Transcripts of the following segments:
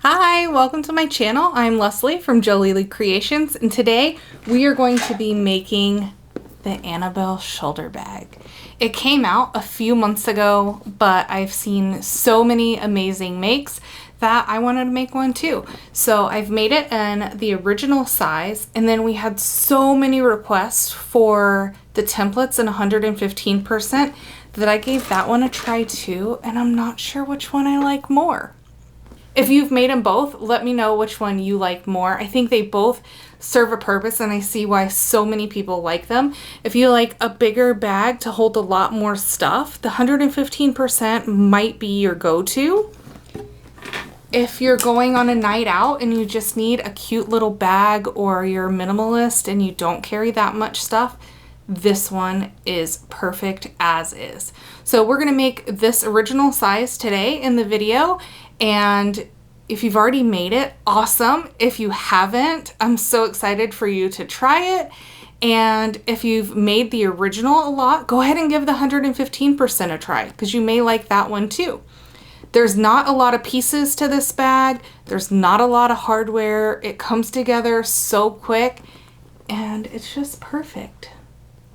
Hi, welcome to my channel. I'm Leslie from Joleelee Creations, and today we are going to be making the Annabelle shoulder bag. It came out a few months ago, but I've seen so many amazing makes that I wanted to make one too. So I've made it in the original size, and then we had so many requests for the templates in 115% that I gave that one a try too, and I'm not sure which one I like more. If you've made them both, let me know which one you like more. I think they both serve a purpose, and I see why so many people like them. If you like a bigger bag to hold a lot more stuff, the 115% might be your go-to. If you're going on a night out and you just need a cute little bag, or you're a minimalist and you don't carry that much stuff, this one is perfect as is. So we're gonna make this original size today in the video, and if you've already made it, awesome. If you haven't, I'm so excited for you to try it. And if you've made the original a lot, go ahead and give the 115% a try, because you may like that one too. There's not a lot of pieces to this bag. There's not a lot of hardware. It comes together so quick, and it's just perfect.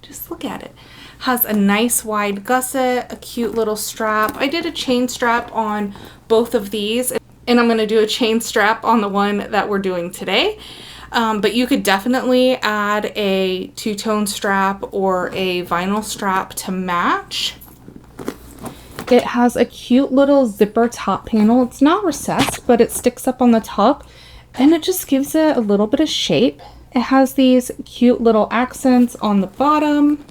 Just look at it. Has a nice wide gusset, a cute little strap. I did a chain strap on both of these, and I'm gonna do a chain strap on the one that we're doing today. But you could definitely add a two-tone strap or a vinyl strap to match. It has a cute little zipper top panel. It's not recessed, but it sticks up on the top, and it just gives it a little bit of shape. It has these cute little accents on the bottom.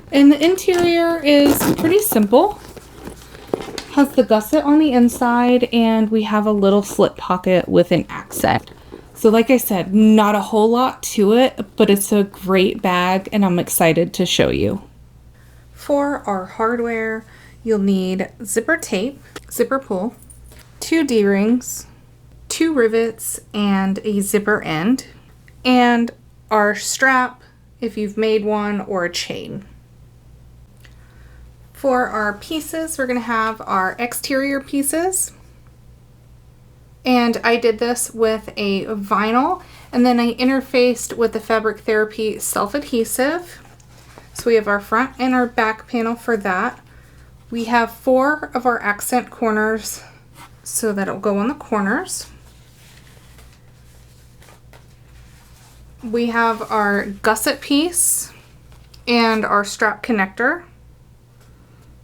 And the interior is pretty simple. Has the gusset on the inside, and we have a little slip pocket with an accent. So like I said, not a whole lot to it, but it's a great bag, and I'm excited to show you. For our hardware, you'll need zipper tape, zipper pull, 2 D-rings, 2 rivets, and a zipper end, and our strap if you've made one, or a chain. For our pieces, we're going to have our exterior pieces, and I did this with a vinyl, and then I interfaced with the Fabric Therapy self-adhesive. So we have our front and our back panel for that. We have 4 of our accent corners, so that'll go on the corners. We have our gusset piece and our strap connector.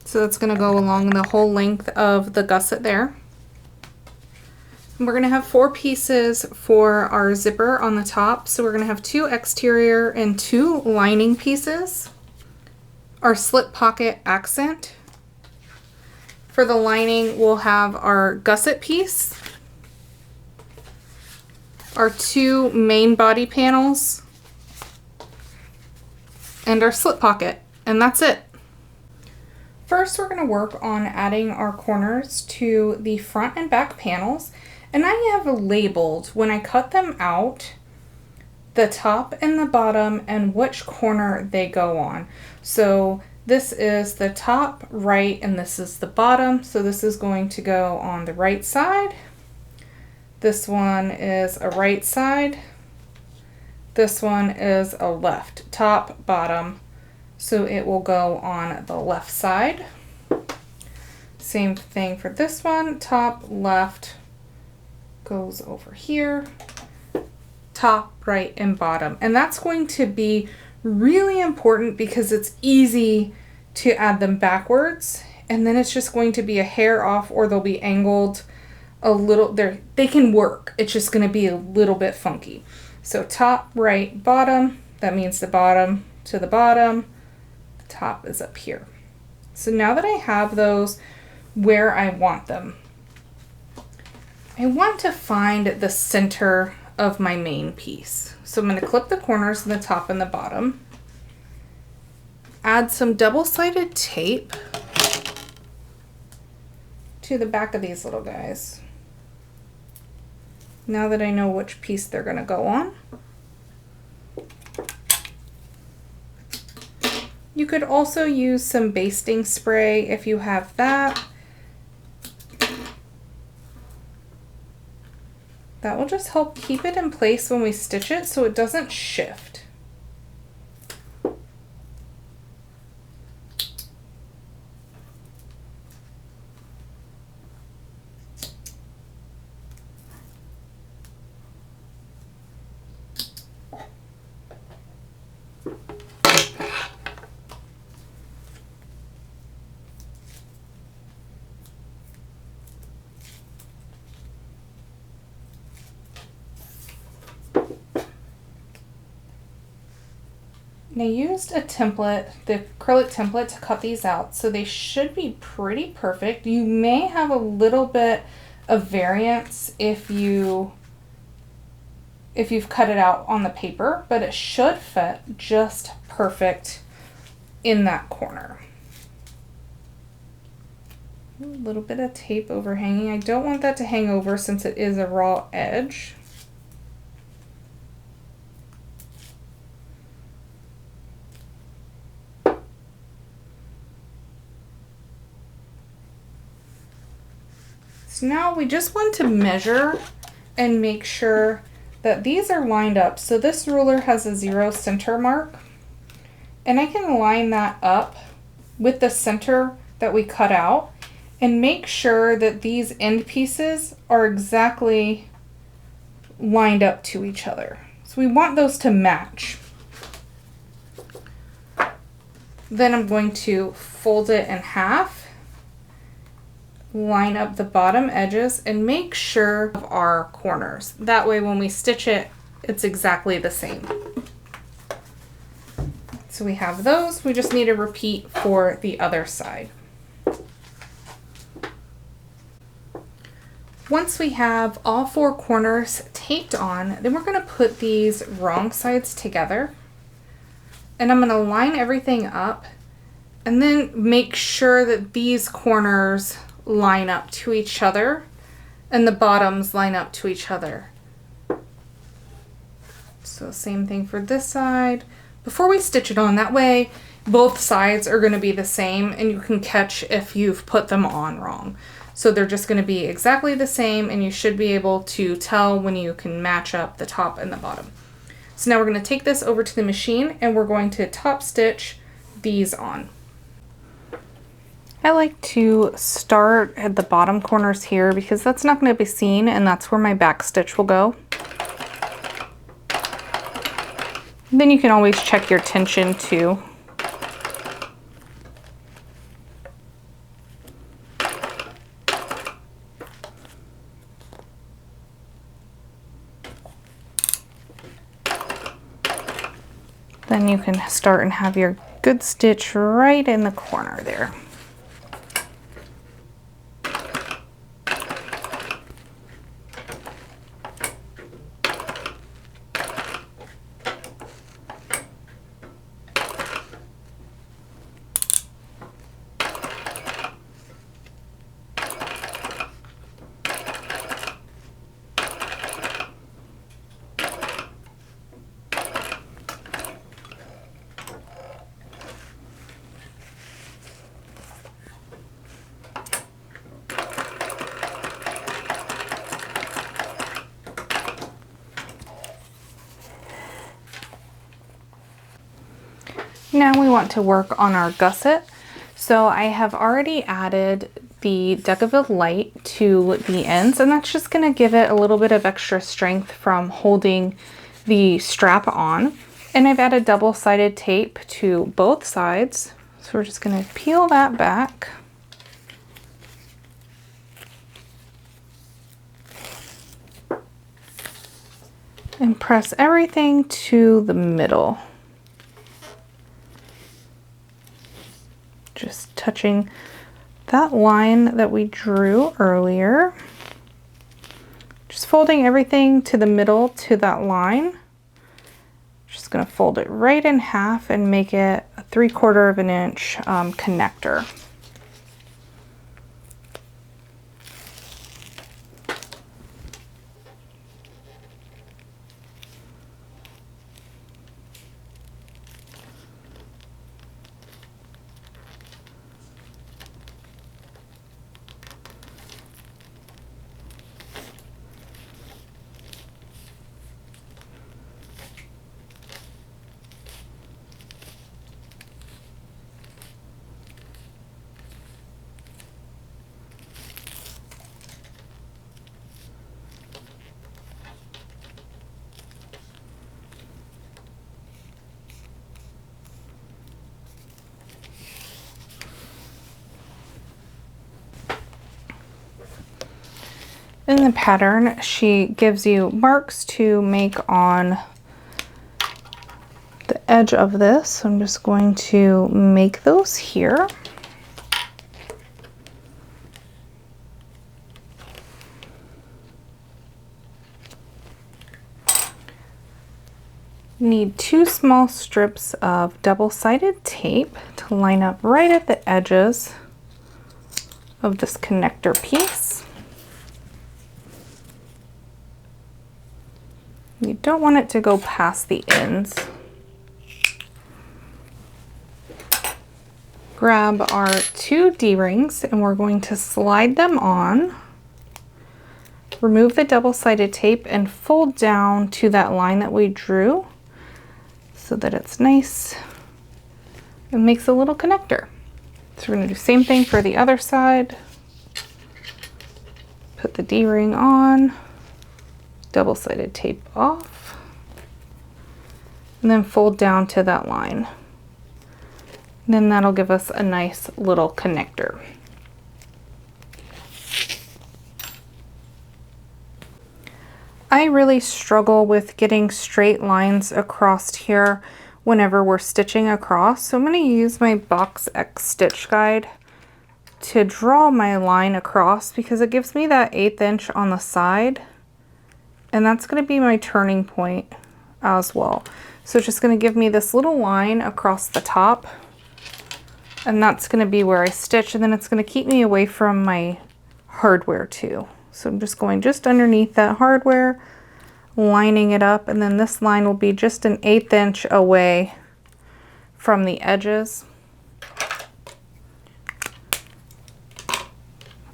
So that's going to go along the whole length of the gusset there. And we're going to have 4 pieces for our zipper on the top. So we're going to have 2 exterior and 2 lining pieces. Our slip pocket accent. For the lining, we'll have our gusset piece, our 2 main body panels, and our slip pocket, and that's it. First, we're going to work on adding our corners to the front and back panels, and I have labeled, when I cut them out, the top and the bottom and which corner they go on. So this is the top right, and this is the bottom, so this is going to go on the right side. This one is a right side. This one is a left, top, bottom. So it will go on the left side. Same thing for this one, top, left, goes over here, top, right, and bottom. And that's going to be really important because it's easy to add them backwards, and then it's just going to be a hair off, or they'll be angled a little. They can work, it's just going to be a little bit funky. So top, right, bottom, that means the bottom to the bottom. Top is up here. So now that I have those where I want them, I want to find the center of my main piece. So I'm going to clip the corners on the top and the bottom, add some double-sided tape to the back of these little guys. Now that I know which piece they're going to go on. You could also use some basting spray if you have that. That will just help keep it in place when we stitch it so it doesn't shift. And I used a template, the acrylic template, to cut these out, so they should be pretty perfect. You may have a little bit of variance if you've cut it out on the paper, but it should fit just perfect in that corner. A little bit of tape overhanging. I don't want that to hang over since it is a raw edge. So now we just want to measure and make sure that these are lined up. So this ruler has a 0 center mark, and I can line that up with the center that we cut out and make sure that these end pieces are exactly lined up to each other. So we want those to match. Then I'm going to fold it in half, line up the bottom edges, and make sure of our corners. That way when we stitch it, it's exactly the same. So we have those. We just need to repeat for the other side. Once we have all 4 corners taped on, then we're going to put these wrong sides together. And I'm going to line everything up and then make sure that these corners line up to each other and the bottoms line up to each other. So same thing for this side. Before we stitch it on, that way both sides are going to be the same and you can catch if you've put them on wrong. So they're just going to be exactly the same and you should be able to tell when you can match up the top and the bottom. So now we're going to take this over to the machine and we're going to top stitch these on. I like to start at the bottom corners here because that's not going to be seen and that's where my back stitch will go. Then you can always check your tension too. Then you can start and have your good stitch right in the corner there. Now we want to work on our gusset. So I have already added the Decorative light to the ends, and that's just going to give it a little bit of extra strength from holding the strap on. And I've added double-sided tape to both sides. So we're just going to peel that back. And press everything to the middle. Just touching that line that we drew earlier. Just folding everything to the middle to that line. Just gonna fold it right in half and make it a 3/4 of an inch connector. In the pattern, she gives you marks to make on the edge of this. So I'm just going to make those here. Need 2 small strips of double-sided tape to line up right at the edges of this connector piece. You don't want it to go past the ends. Grab our 2 D-rings and we're going to slide them on. Remove the double-sided tape and fold down to that line that we drew so that it's nice and makes a little connector. So we're going to do the same thing for the other side. Put the D-ring on, double-sided tape off, and then fold down to that line. And then that'll give us a nice little connector. I really struggle with getting straight lines across here whenever we're stitching across. So I'm going to use my Box X stitch guide to draw my line across because it gives me that 1/8 inch on the side. And that's going to be my turning point as well. So it's just going to give me this little line across the top. And that's going to be where I stitch. And then it's going to keep me away from my hardware too. So I'm just going just underneath that hardware, lining it up, and then this line will be just an 1/8 inch away from the edges.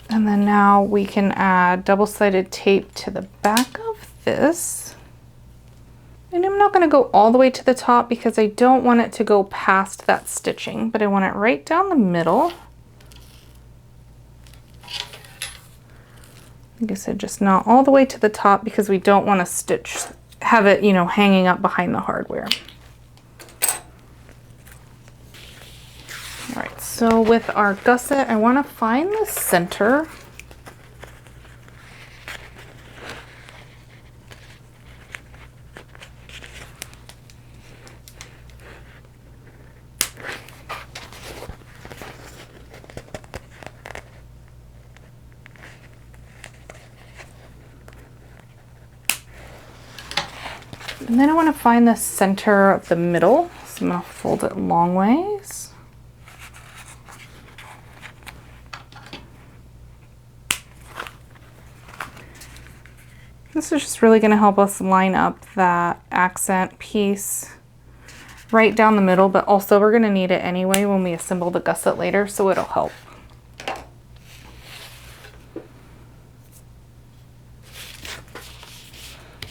And then now we can add double-sided tape to the back of this. And I'm not going to go all the way to the top because I don't want it to go past that stitching, but I want it right down the middle. Like I said, just not all the way to the top because we don't want to have it, you know, hanging up behind the hardware. All right, so with our gusset, I want to find the center. And then I want to find the center of the middle. So I'm going to fold it long ways. This is just really going to help us line up that accent piece right down the middle, but also we're going to need it anyway when we assemble the gusset later, so it'll help.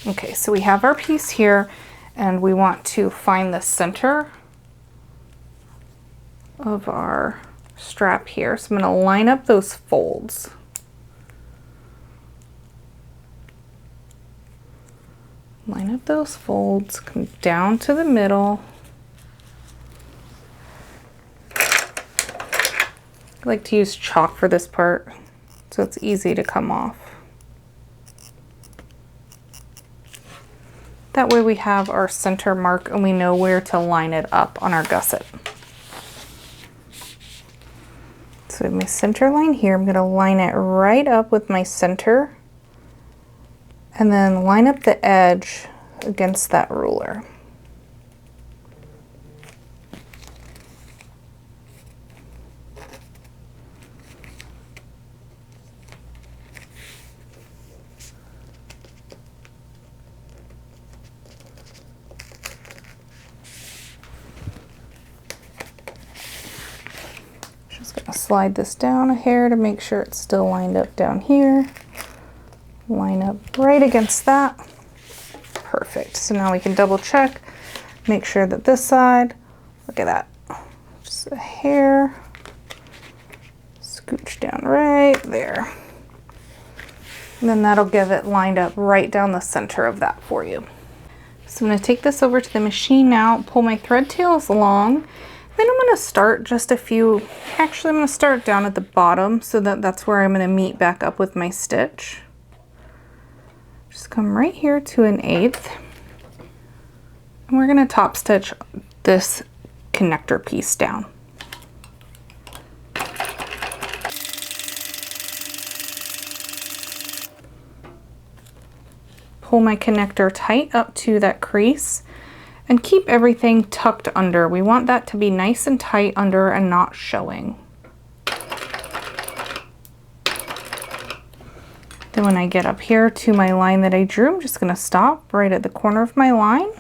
Okay, so we have our piece here and we want to find the center of our strap here. So I'm going to line up those folds. Line up those folds, come down to the middle. I like to use chalk for this part so it's easy to come off. That way we have our center mark and we know where to line it up on our gusset. So I have my center line here. I'm going to line it right up with my center and then line up the edge against that ruler. Slide this down a hair to make sure it's still lined up down here. Line up right against that. Perfect. So now we can double check, make sure that this side, look at that, just a hair, scooch down right there. And then that'll give it lined up right down the center of that for you. So I'm going to take this over to the machine now, pull my thread tails along. Then I'm going to start just a few, actually I'm going to start down at the bottom so that that's where I'm going to meet back up with my stitch. Just come right here to 1/8. And we're going to top stitch this connector piece down. Pull my connector tight up to that crease and keep everything tucked under. We want that to be nice and tight under and not showing. Then when I get up here to my line that I drew, I'm just going to stop right at the corner of my line.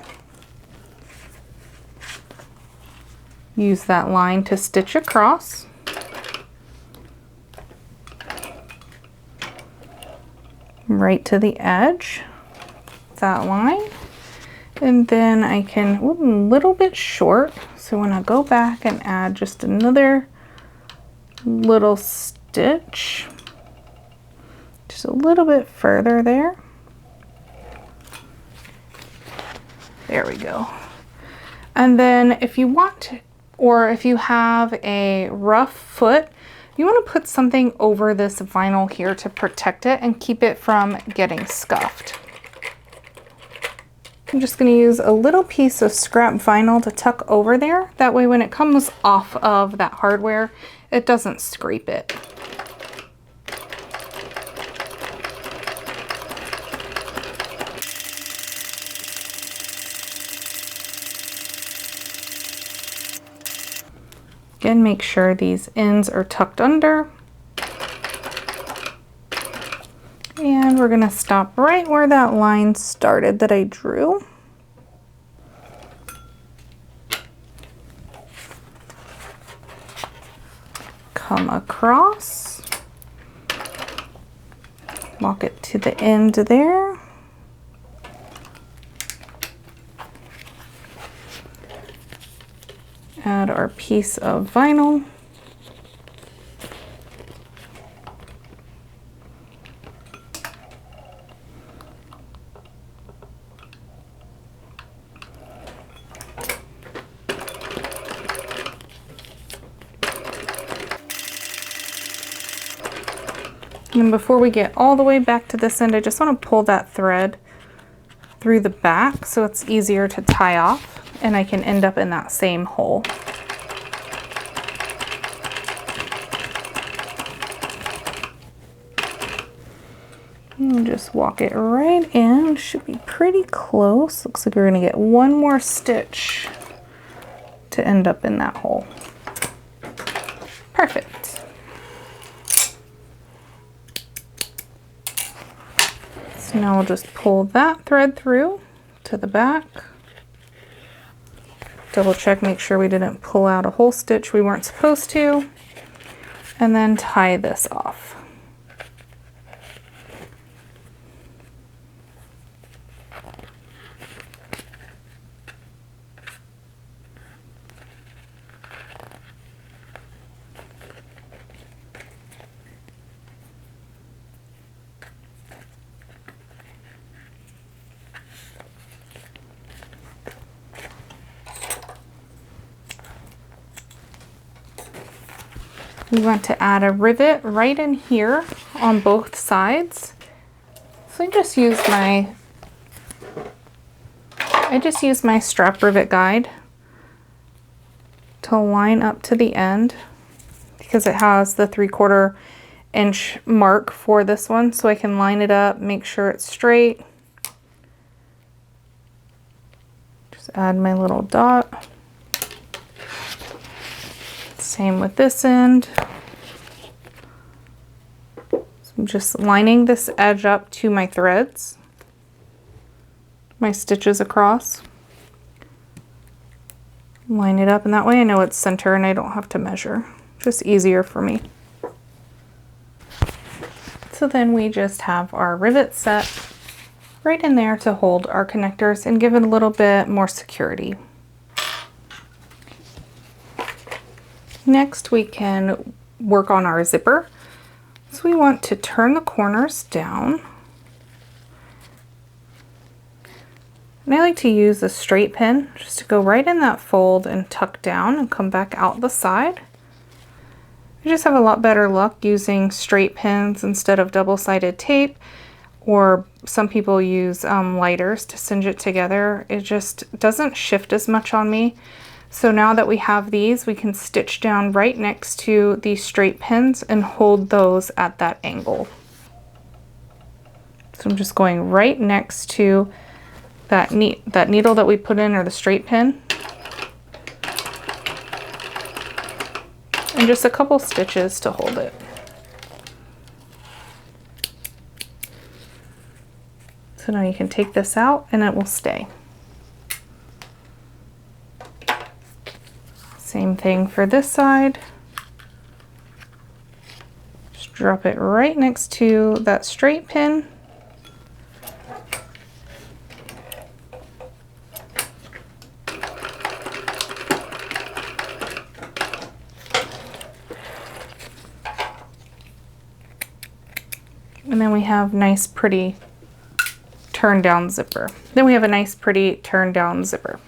Use that line to stitch across. Right to the edge, that line. And then I can, a little bit short, so when I go back and add just another little stitch, just a little bit further there. There we go. And then if you want, or if you have a rough foot, you want to put something over this vinyl here to protect it and keep it from getting scuffed. I'm just going to use a little piece of scrap vinyl to tuck over there. That way when it comes off of that hardware, it doesn't scrape it. Again, make sure these ends are tucked under. And we're going to stop right where that line started that I drew. Come across. Walk it to the end there. Add our piece of vinyl. And before we get all the way back to this end, I just want to pull that thread through the back so it's easier to tie off and I can end up in that same hole. And just walk it right in. Should be pretty close. Looks like we're going to get one more stitch to end up in that hole. Perfect. So now we'll just pull that thread through to the back. Double check, make sure we didn't pull out a whole stitch we weren't supposed to. And then tie this off. We want to add a rivet right in here on both sides. So I just use my strap rivet guide to line up to the end because it has the 3/4 inch mark for this one, so I can line it up, make sure it's straight. Just add my little dot. Same with this end. So I'm just lining this edge up to my threads, my stitches across. Line it up, and that way I know it's center and I don't have to measure. Just easier for me. So then we just have our rivet set right in there to hold our connectors and give it a little bit more security. Next, we can work on our zipper. So we want to turn the corners down. And I like to use a straight pin just to go right in that fold and tuck down and come back out the side. I just have a lot better luck using straight pins instead of double-sided tape or some people use lighters to cinch it together. It just doesn't shift as much on me. So now that we have these, we can stitch down right next to these straight pins and hold those at that angle. So I'm just going right next to that needle that we put in, or the straight pin. And just a couple stitches to hold it. So now you can take this out and it will stay. Same thing for this side. Just drop it right next to that straight pin. And then we have nice pretty turn down zipper. Then we have a nice pretty turn down zipper.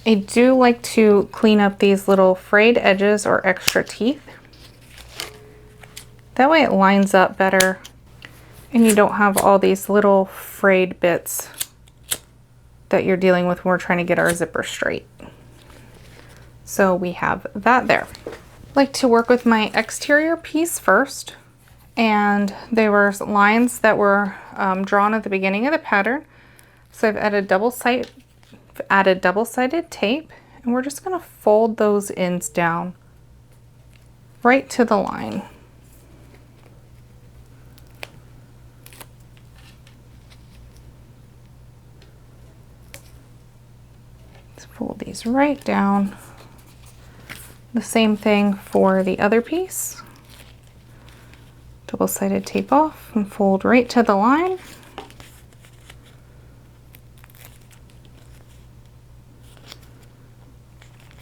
I do like to clean up these little frayed edges or extra teeth. That way it lines up better and you don't have all these little frayed bits that you're dealing with when we're trying to get our zipper straight. So we have that there. I like to work with my exterior piece first. And there were lines that were drawn at the beginning of the pattern. So I've added double-sided tape, and we're just going to fold those ends down right to the line. Let's fold these right down. The same thing for the other piece. Double-sided tape off and fold right to the line.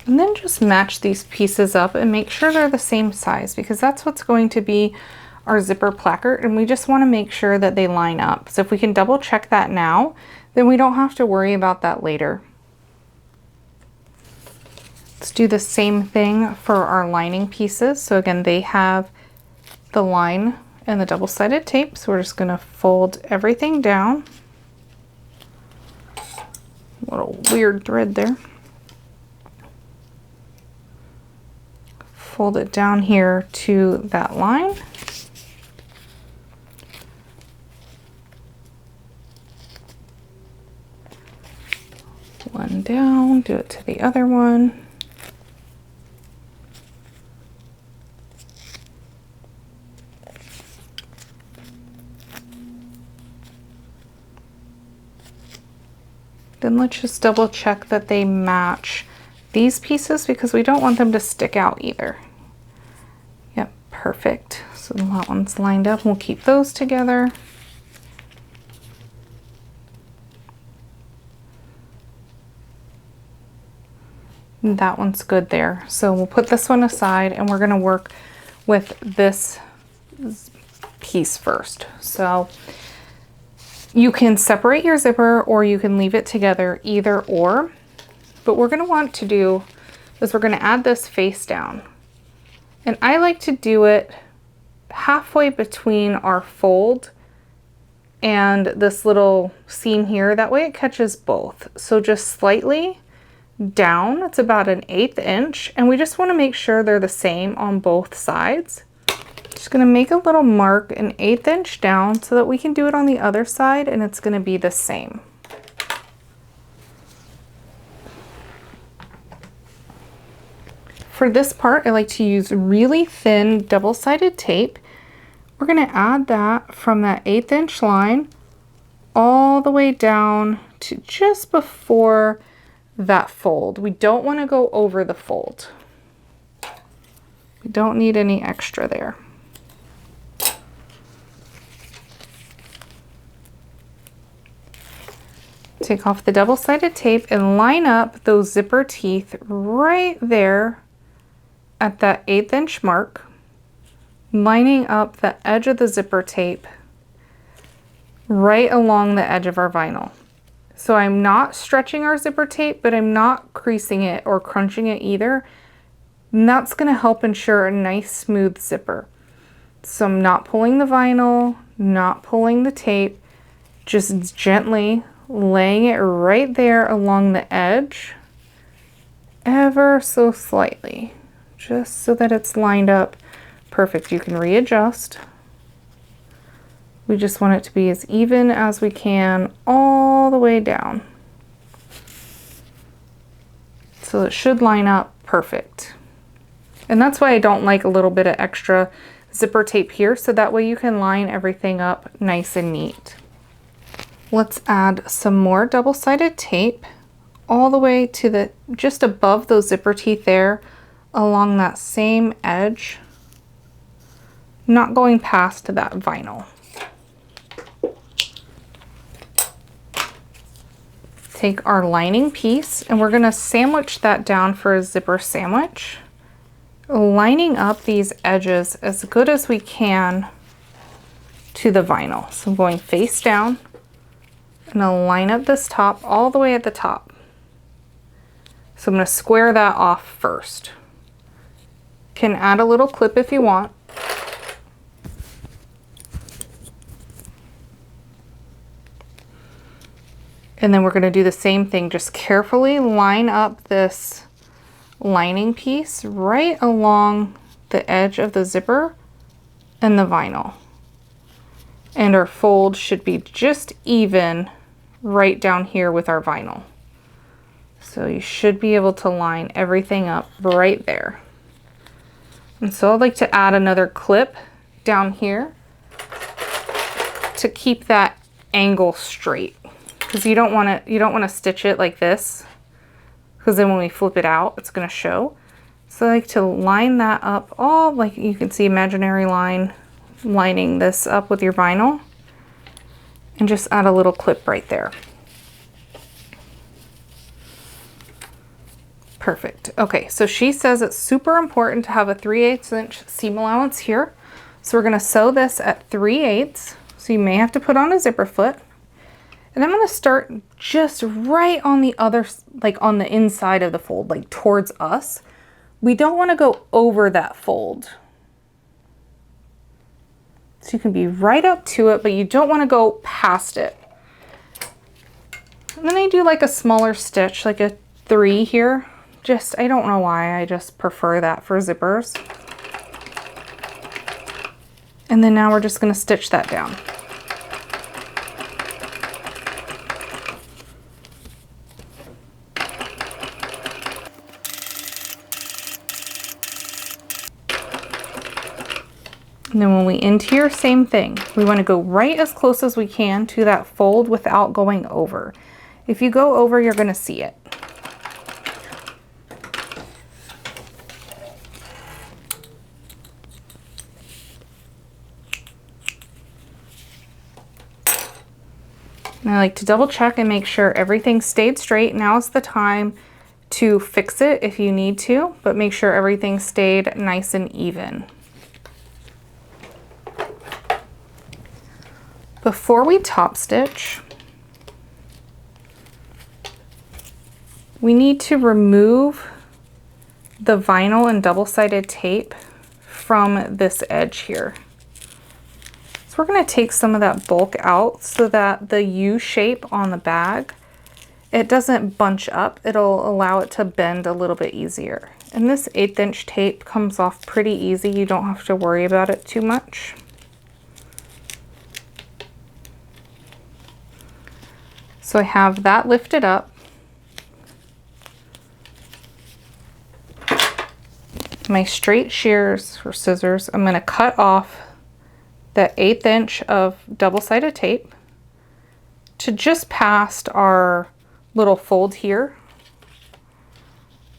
And then just match these pieces up and make sure they're the same size, because that's what's going to be our zipper placard, and we just want to make sure that they line up. So if we can double check that now, then we don't have to worry about that later. Let's do the same thing for our lining pieces. So again, they have the line and the double-sided tape, so we're just going to fold everything down. Little weird thread there. Fold it down here to that line. One down, do it to the other one. Then let's just double check that they match these pieces, because we don't want them to stick out either. Yep, perfect. So that one's lined up. We'll keep those together. And that one's good there. So we'll put this one aside and we're going to work with this piece first. So you can separate your zipper or you can leave it together, either or. But what we're going to want to do is we're going to add this face down. And I like to do it halfway between our fold and this little seam here. That way it catches both. So just slightly down, it's about an 1/8 inch. And we just want to make sure they're the same on both sides. Just going to make a little mark an 1/8 inch down so that we can do it on the other side and it's going to be the same. For this part, I like to use really thin double-sided tape. We're going to add that from that 1/8 inch line all the way down to just before that fold. We don't want to go over the fold. We don't need any extra there. Take off the double-sided tape and line up those zipper teeth right there at that 1/8 inch mark, lining up the edge of the zipper tape right along the edge of our vinyl. So I'm not stretching our zipper tape, but I'm not creasing it or crunching it either. And that's going to help ensure a nice smooth zipper. So I'm not pulling the vinyl, not pulling the tape, just gently laying it right there along the edge, ever so slightly, just so that it's lined up perfect. You can readjust. We just want it to be as even as we can all the way down. So it should line up perfect. And that's why I don't like a little bit of extra zipper tape here, so that way you can line everything up nice and neat. Let's add some more double-sided tape all the way to the, just above those zipper teeth there, along that same edge, not going past that vinyl. Take our lining piece and we're gonna sandwich that down for a zipper sandwich, lining up these edges as good as we can to the vinyl. So I'm going face down and I'll line up this top all the way at the top. So I'm gonna square that off first. Can add a little clip if you want. And then we're gonna do the same thing, just carefully line up this lining piece right along the edge of the zipper and the vinyl. And our fold should be just even right down here with our vinyl. So you should be able to line everything up right there. And so I'd like to add another clip down here to keep that angle straight, because you don't want to stitch it like this, because then when we flip it out, it's going to show. So I like to line that up all, like you can see, imaginary line, lining this up with your vinyl, and just add a little clip right there. Perfect. Okay, so she says it's super important to have a 3/8 inch seam allowance here. So we're going to sew this at 3/8. So you may have to put on a zipper foot. And I'm going to start just right on the other, like on the inside of the fold, like towards us. We don't want to go over that fold. So you can be right up to it, but you don't want to go past it. And then I do like a smaller stitch, like a 3 here. Just, I don't know why, I just prefer that for zippers. And then now we're just going to stitch that down. And then when we end here, same thing. We want to go right as close as we can to that fold without going over. If you go over, you're going to see it. And I like to double check and make sure everything stayed straight. Now is the time to fix it if you need to, but make sure everything stayed nice and even. Before we top stitch, we need to remove the vinyl and double-sided tape from this edge here. So we're going to take some of that bulk out so that the U shape on the bag, it doesn't bunch up. It'll allow it to bend a little bit easier. And this 1/8 inch tape comes off pretty easy. You don't have to worry about it too much. So I have that lifted up. My straight shears or scissors, I'm going to cut off that 1/8 inch of double-sided tape to just past our little fold here.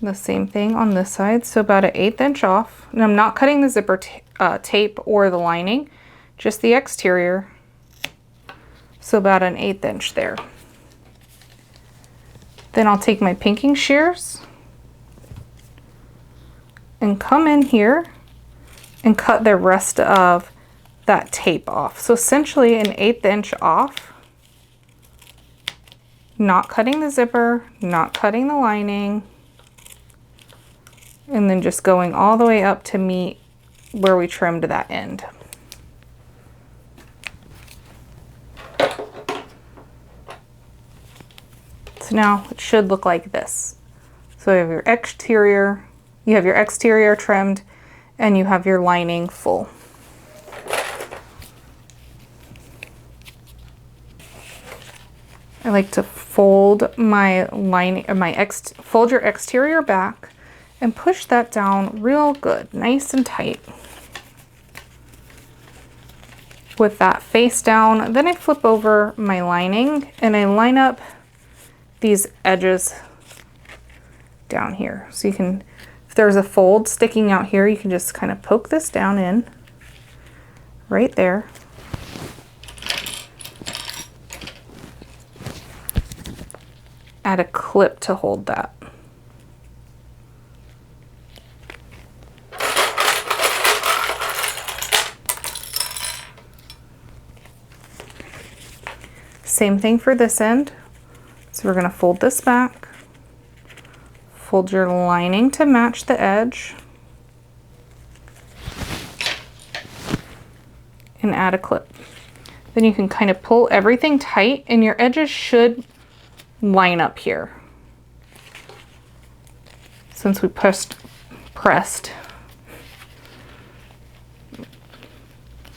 The same thing on this side, so about an 1/8 inch off. And I'm not cutting the zipper tape or the lining, just the exterior. So about an 1/8 inch there. Then I'll take my pinking shears and come in here and cut the rest of that tape off. So essentially an 1/8 inch off, not cutting the zipper, not cutting the lining, and then just going all the way up to meet where we trimmed that end. So now it should look like this. So you have your exterior trimmed, and you have your lining full. I like to fold my lining, or fold your exterior back and push that down real good, nice and tight. With that face down, then I flip over my lining and I line up these edges down here. So you can, if there's a fold sticking out here, you can just kind of poke this down in right there. Add a clip to hold that. Same thing for this end. So we're going to fold this back, fold your lining to match the edge, and add a clip. Then you can kind of pull everything tight and your edges should line up here. Since we pressed.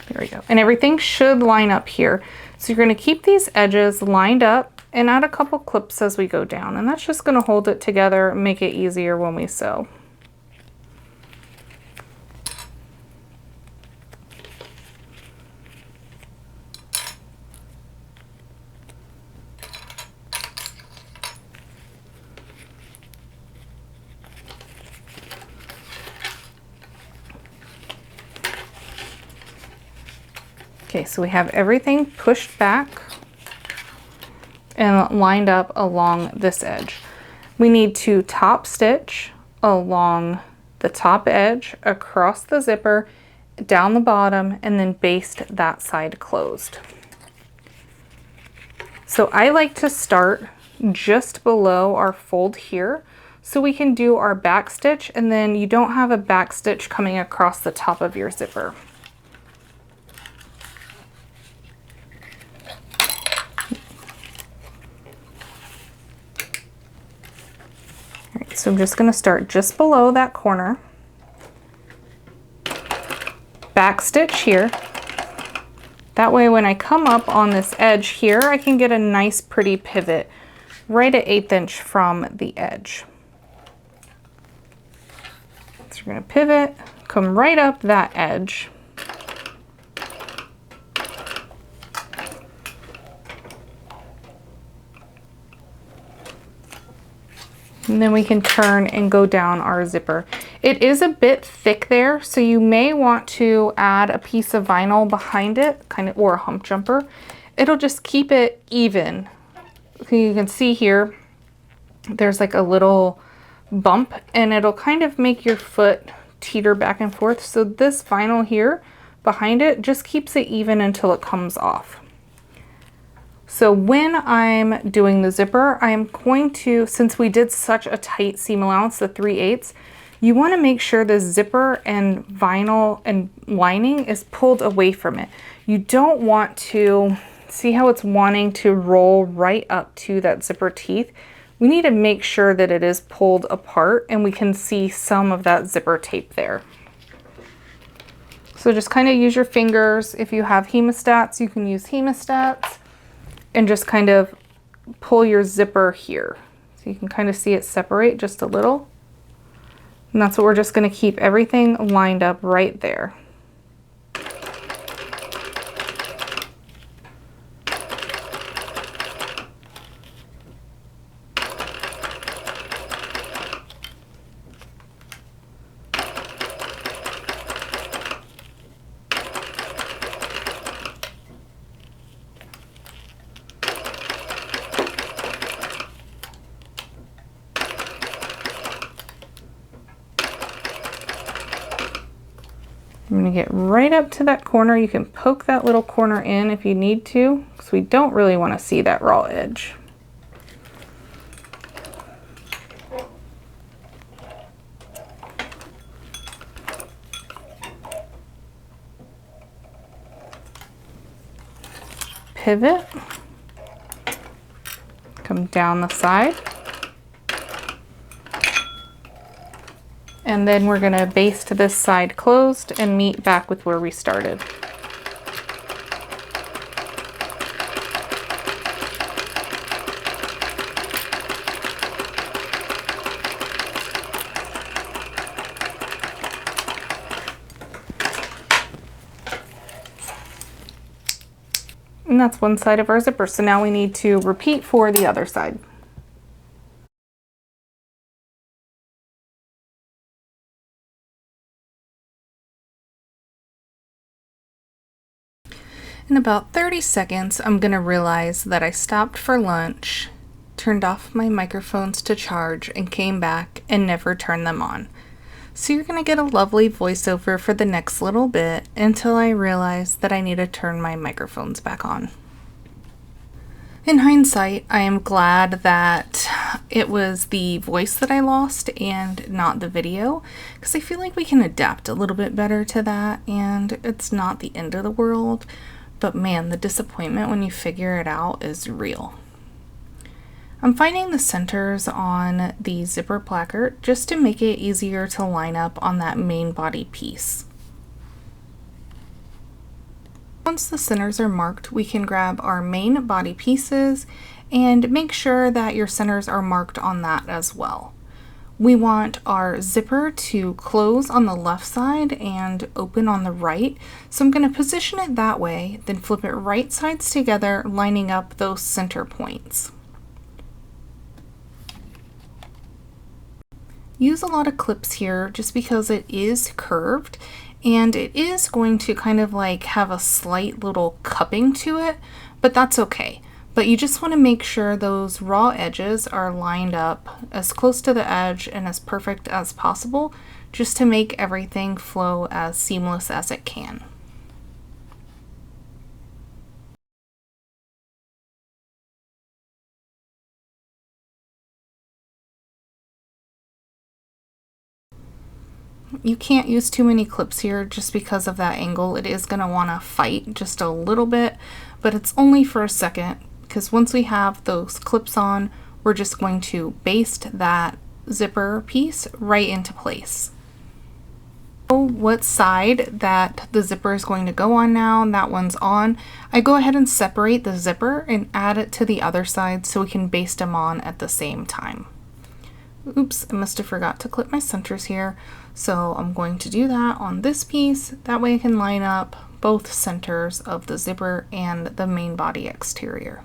There we go. And everything should line up here. So you're going to keep these edges lined up and add a couple clips as we go down. And that's just going to hold it together and make it easier when we sew. Okay, so we have everything pushed back and lined up along this edge. We need to top stitch along the top edge, across the zipper, down the bottom, and then baste that side closed. So I like to start just below our fold here so we can do our back stitch, and then you don't have a back stitch coming across the top of your zipper. So I'm just going to start just below that corner, back stitch here. That way when I come up on this edge here, I can get a nice pretty pivot right at 1/8 inch from the edge. So we're going to pivot, come right up that edge. And then we can turn and go down our zipper. It is a bit thick there, so you may want to add a piece of vinyl behind it, or a hump jumper. It'll just keep it even. So you can see here, there's like a little bump, and it'll kind of make your foot teeter back and forth. So this vinyl here behind it just keeps it even until it comes off. So when I'm doing the zipper, I am going to, since we did such a tight seam allowance, the 3/8, you want to make sure the zipper and vinyl and lining is pulled away from it. You don't want to, see how it's wanting to roll right up to that zipper teeth? We need to make sure that it is pulled apart and we can see some of that zipper tape there. So just kind of use your fingers. If you have hemostats, you can use hemostats. And just kind of pull your zipper here. So you can kind of see it separate just a little. And that's what we're just going to keep everything lined up right there. I'm going to get right up to that corner. You can poke that little corner in if you need to, because we don't really want to see that raw edge. Pivot. Come down the side. And then we're gonna baste this side closed and meet back with where we started. And that's one side of our zipper. So now we need to repeat for the other side. In about 30 seconds, I'm gonna realize that I stopped for lunch, turned off my microphones to charge, and came back and never turned them on. So you're gonna get a lovely voiceover for the next little bit until I realize that I need to turn my microphones back on. In hindsight, I am glad that it was the voice that I lost and not the video, because I feel like we can adapt a little bit better to that, and it's not the end of the world, but man, the disappointment when you figure it out is real. I'm finding the centers on the zipper placard just to make it easier to line up on that main body piece. Once the centers are marked, we can grab our main body pieces and make sure that your centers are marked on that as well. We want our zipper to close on the left side and open on the right. So I'm going to position it that way, then flip it right sides together, lining up those center points. Use a lot of clips here just because it is curved. And it is going to kind of like have a slight little cupping to it, but that's okay. But you just want to make sure those raw edges are lined up as close to the edge and as perfect as possible, just to make everything flow as seamless as it can. You can't use too many clips here just because of that angle. It is going to want to fight just a little bit, but it's only for a second, because once we have those clips on, we're just going to baste that zipper piece right into place. What side that the zipper is going to go on now, and that one's on, I go ahead and separate the zipper and add it to the other side so we can baste them on at the same time. Oops, I must have forgot to clip my centers here. So I'm going to do that on this piece. That way I can line up both centers of the zipper and the main body exterior.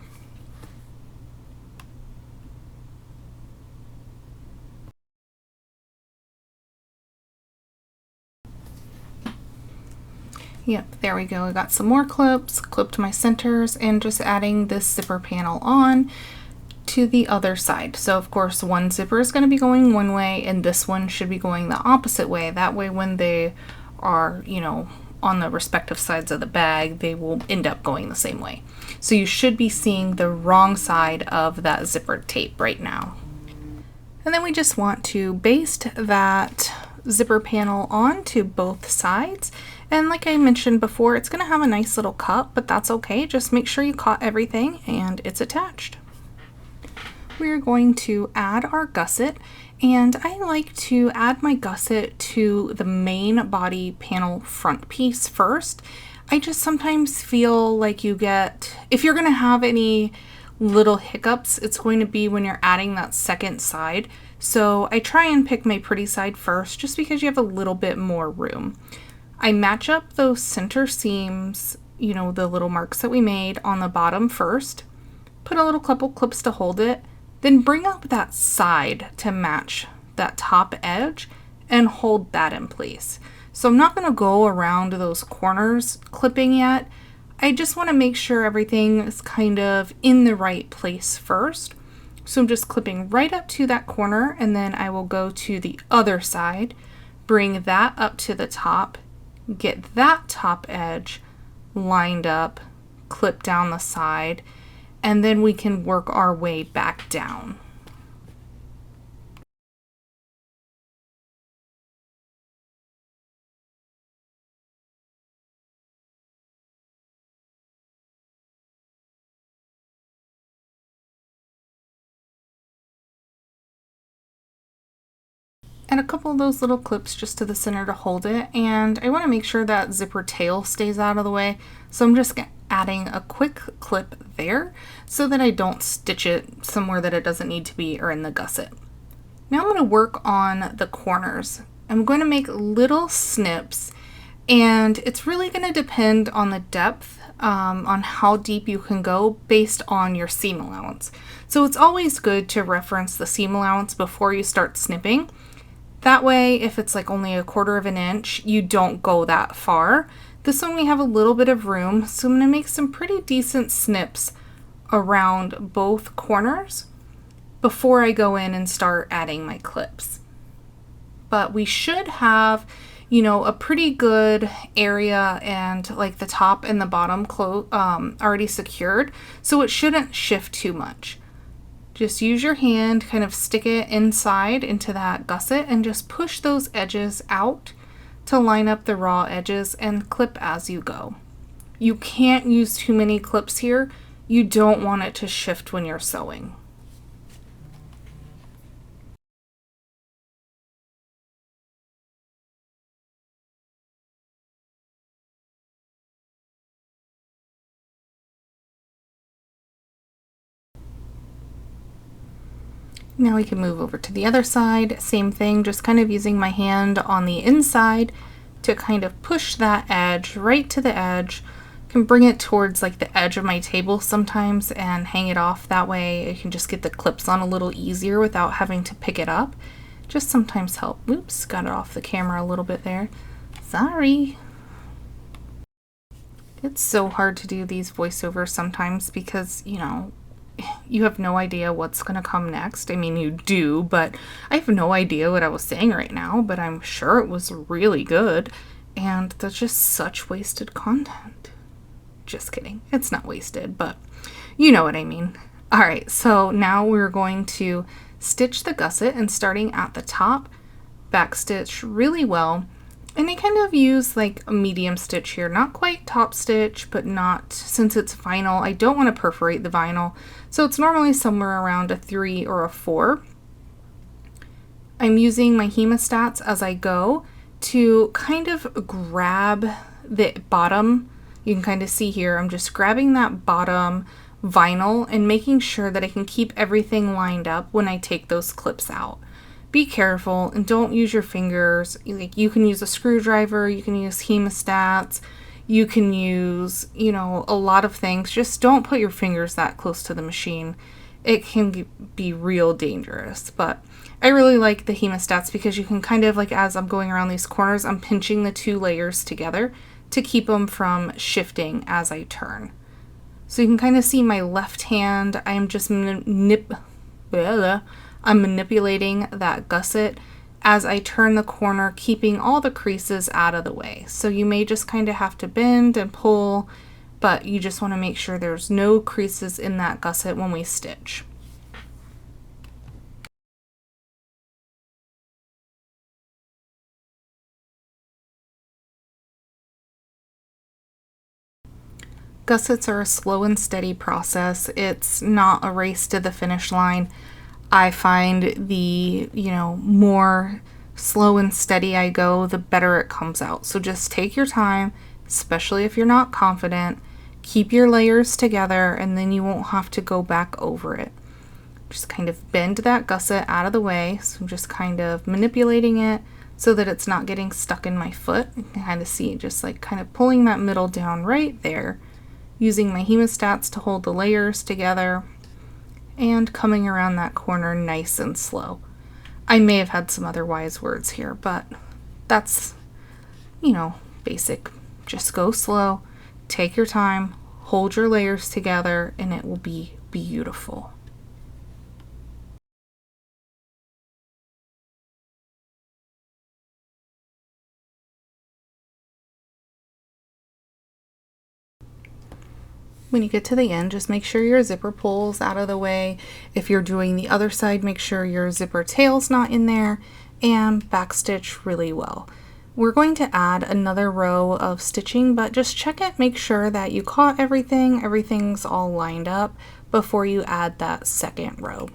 Yep, there we go. I got some more clips, clipped my centers, and just adding this zipper panel on to the other side. So of course one zipper is going to be going one way and this one should be going the opposite way. That way when they are, you know, on the respective sides of the bag, they will end up going the same way. So you should be seeing the wrong side of that zipper tape right now. And then we just want to baste that zipper panel on to both sides. And like I mentioned before, it's going to have a nice little cup, but that's okay. Just make sure you caught everything and it's attached. We're going to add our gusset, and I like to add my gusset to the main body panel front piece first. I just sometimes feel like you get, if you're going to have any little hiccups, it's going to be when you're adding that second side. So I try and pick my pretty side first just because you have a little bit more room. I match up those center seams, you know, the little marks that we made on the bottom first, put a little couple clips to hold it, then bring up that side to match that top edge and hold that in place. So I'm not going to go around those corners clipping yet. I just want to make sure everything is kind of in the right place first. So I'm just clipping right up to that corner, and then I will go to the other side, bring that up to the top, get that top edge lined up, clip down the side, and then we can work our way back down. Add a couple of those little clips just to the center to hold it, and I want to make sure that zipper tail stays out of the way, so I'm just adding a quick clip there so that I don't stitch it somewhere that it doesn't need to be or in the gusset. Now I'm going to work on the corners. I'm going to make little snips, and it's really going to depend on the depth, on how deep you can go based on your seam allowance. So it's always good to reference the seam allowance before you start snipping. That way, if it's like only 1/4 of an inch, you don't go that far. This one we have a little bit of room, so I'm going to make some pretty decent snips around both corners before I go in and start adding my clips. But we should have, you know, a pretty good area and like the top and the bottom already secured, so it shouldn't shift too much. Just use your hand, kind of stick it inside into that gusset and just push those edges out to line up the raw edges and clip as you go. You can't use too many clips here. You don't want it to shift when you're sewing. Now we can move over to the other side. Same thing, just kind of using my hand on the inside to kind of push that edge right to the edge. I can bring it towards like the edge of my table sometimes and hang it off. That way I can just get the clips on a little easier without having to pick it up. Just sometimes help. Oops, got it off the camera a little bit there. Sorry. It's so hard to do these voiceovers sometimes because, you know, you have no idea what's going to come next. I mean, you do, but I have no idea what I was saying right now, but I'm sure it was really good, and that's just such wasted content. Just kidding. It's not wasted, but you know what I mean. All right, so now we're going to stitch the gusset, and starting at the top, backstitch really well. And I kind of use like a medium stitch here, not quite top stitch, but not, since it's vinyl, I don't want to perforate the vinyl. So it's normally somewhere around a 3 or a 4. I'm using my hemostats as I go to kind of grab the bottom. You can kind of see here, I'm just grabbing that bottom vinyl and making sure that I can keep everything lined up when I take those clips out. Be careful and don't use your fingers. Like, you can use a screwdriver, you can use hemostats, you can use, you know, a lot of things. Just don't put your fingers that close to the machine. It can be real dangerous. But I really like the hemostats because you can kind of, like, as I'm going around these corners, I'm pinching the 2 layers together to keep them from shifting as I turn. So you can kind of see my left hand, I am just I'm manipulating that gusset as I turn the corner, keeping all the creases out of the way. So you may just kind of have to bend and pull, but you just want to make sure there's no creases in that gusset when we stitch. Gussets are a slow and steady process. It's not a race to the finish line. I find the, you know, more slow and steady I go, the better it comes out. So just take your time, especially if you're not confident. Keep your layers together and then you won't have to go back over it. Just kind of bend that gusset out of the way. So I'm just kind of manipulating it so that it's not getting stuck in my foot. You can kind of see just like kind of pulling that middle down right there, using my hemostats to hold the layers together, and coming around that corner nice and slow. I may have had some other wise words here, but that's, you know, basic. Just go slow, take your time, hold your layers together, and it will be beautiful. When you get to the end, just make sure your zipper pull's out of the way. If you're doing the other side, make sure your zipper tail's not in there, and backstitch really well. We're going to add another row of stitching, but just check it, make sure that you caught everything's all lined up before you add that second row.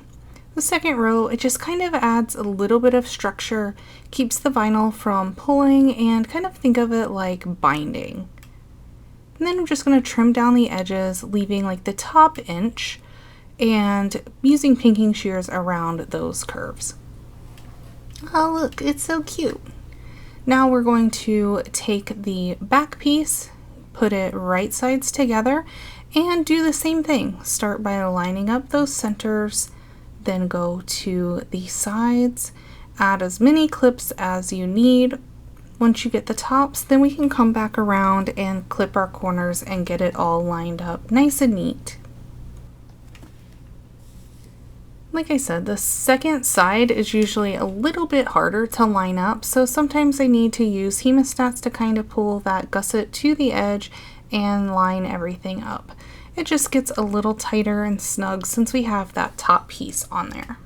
The second row, it just kind of adds a little bit of structure, keeps the vinyl from pulling, and kind of think of it like binding. And then I'm just going to trim down the edges, leaving like the top inch and using pinking shears around those curves. Oh look, it's so cute. Now we're going to take the back piece, put it right sides together, and do the same thing. Start by lining up those centers, then go to the sides, add as many clips as you need. Once you get the tops, then we can come back around and clip our corners and get it all lined up nice and neat. Like I said, the second side is usually a little bit harder to line up, so sometimes I need to use hemostats to kind of pull that gusset to the edge and line everything up. It just gets a little tighter and snug since we have that top piece on there.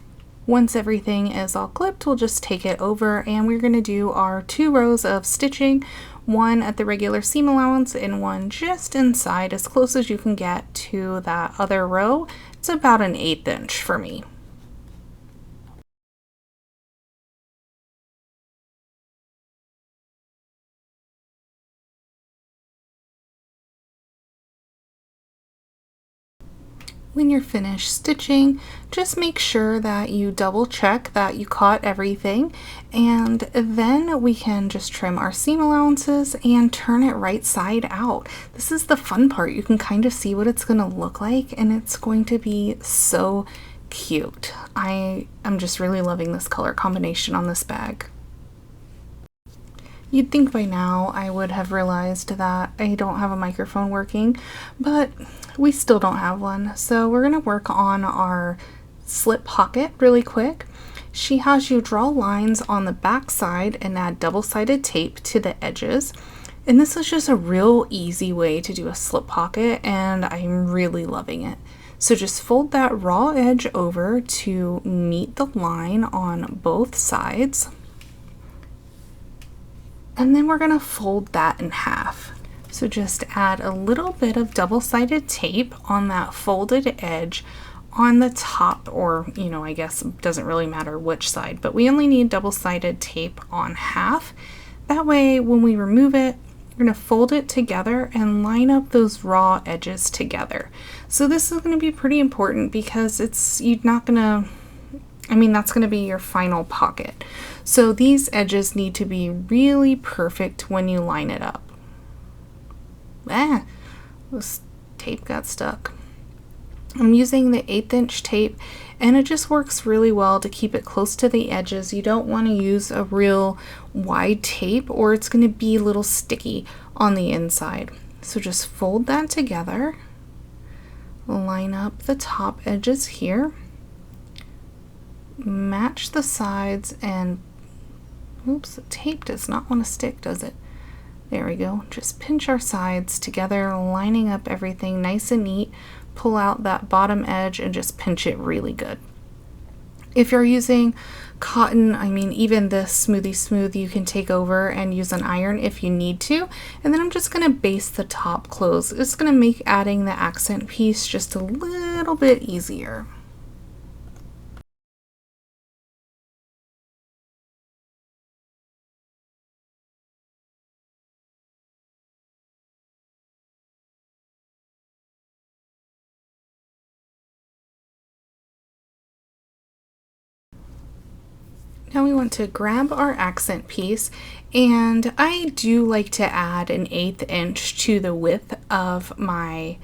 Once everything is all clipped, we'll just take it over and we're going to do our 2 rows of stitching, one at the regular seam allowance and one just inside as close as you can get to that other row. It's about an 1/8 inch for me. When you're finished stitching, just make sure that you double check that you caught everything, and then we can just trim our seam allowances and turn it right side out. This is the fun part. You can kind of see what it's going to look like, and it's going to be so cute. I am just really loving this color combination on this bag. You'd think by now I would have realized that I don't have a microphone working, but we still don't have one. So we're going to work on our slip pocket really quick. She has you draw lines on the back side and add double-sided tape to the edges. And this is just a real easy way to do a slip pocket, and I'm really loving it. So just fold that raw edge over to meet the line on both sides. And then we're going to fold that in half. So just add a little bit of double-sided tape on that folded edge on the top, or I guess it doesn't really matter which side, but we only need double-sided tape on half. That way when we remove it, we're going to fold it together and line up those raw edges together. So this is going to be pretty important because that's going to be your final pocket. So these edges need to be really perfect when you line it up. This tape got stuck. I'm using the 1/8 inch tape, and it just works really well to keep it close to the edges. You don't want to use a real wide tape or it's going to be a little sticky on the inside. So just fold that together, line up the top edges here, match the sides, and oops, the tape does not want to stick, does it? There we go. Just pinch our sides together, lining up everything nice and neat. Pull out that bottom edge and just pinch it really good. If you're using cotton, even this Smoothie Smooth, you can take over and use an iron if you need to. And then I'm just going to base the top close. It's going to make adding the accent piece just a little bit easier. Now we want to grab our accent piece, and I do like to add an 1/8 inch to the width of my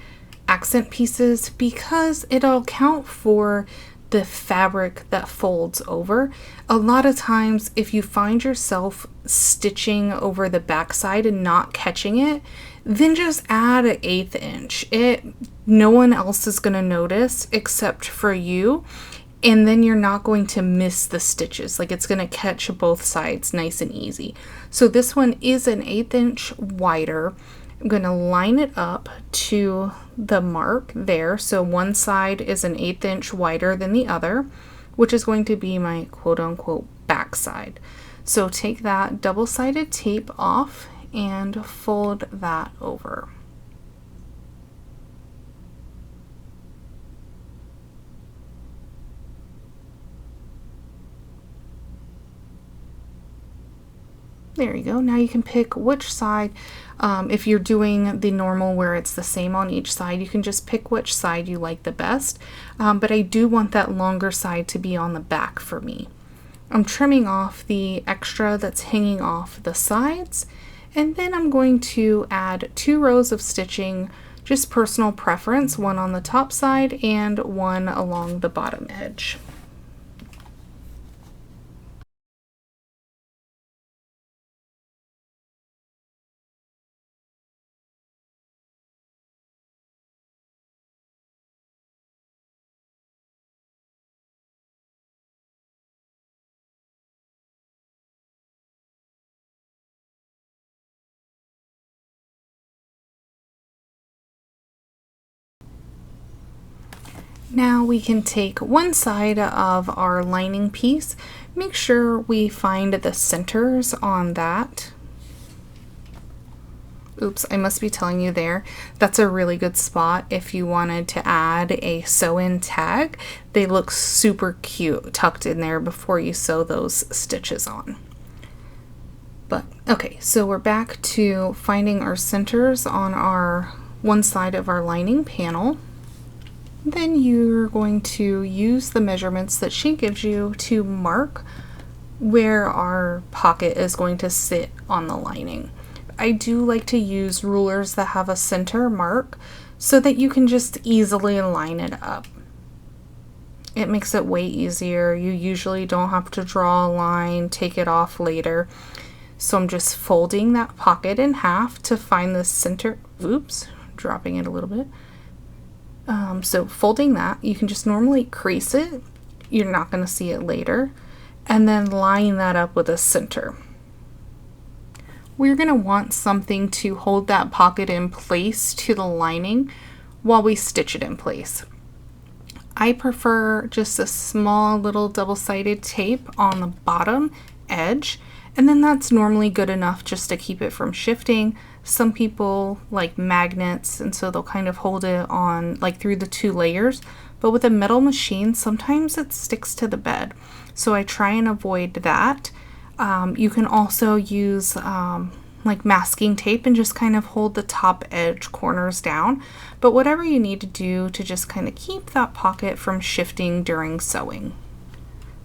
accent pieces because it'll count for the fabric that folds over. A lot of times if you find yourself stitching over the back side and not catching it, then just add an 1/8 inch. No one else is going to notice except for you. And then you're not going to miss the stitches. Like, it's going to catch both sides nice and easy. So this one is an 1/8 inch wider. I'm going to line it up to the mark there. So one side is an 1/8 inch wider than the other, which is going to be my quote-unquote back side. So take that double-sided tape off and fold that over. There you go. Now you can pick which side. If you're doing the normal where it's the same on each side, you can just pick which side you like the best. But I do want that longer side to be on the back for me. I'm trimming off the extra that's hanging off the sides, and then I'm going to add 2 rows of stitching, just personal preference, one on the top side and one along the bottom edge. Now we can take one side of our lining piece, make sure we find the centers on that. Oops, I must be telling you there, that's a really good spot if you wanted to add a sew-in tag. They look super cute tucked in there before you sew those stitches on. But okay, so we're back to finding our centers on our one side of our lining panel. Then you're going to use the measurements that she gives you to mark where our pocket is going to sit on the lining. I do like to use rulers that have a center mark so that you can just easily line it up. It makes it way easier. You usually don't have to draw a line, take it off later. So I'm just folding that pocket in half to find the center. Oops, dropping it a little bit. So folding that, you can just normally crease it. You're not going to see it later. And then line that up with a center. We're going to want something to hold that pocket in place to the lining while we stitch it in place. I prefer just a small little double-sided tape on the bottom edge, and then that's normally good enough just to keep it from shifting. Some people like magnets, and so they'll kind of hold it on like through the 2 layers, but with a metal machine sometimes it sticks to the bed, so I try and avoid that. You can also use like masking tape and just kind of hold the top edge corners down, but whatever you need to do to just kind of keep that pocket from shifting during sewing.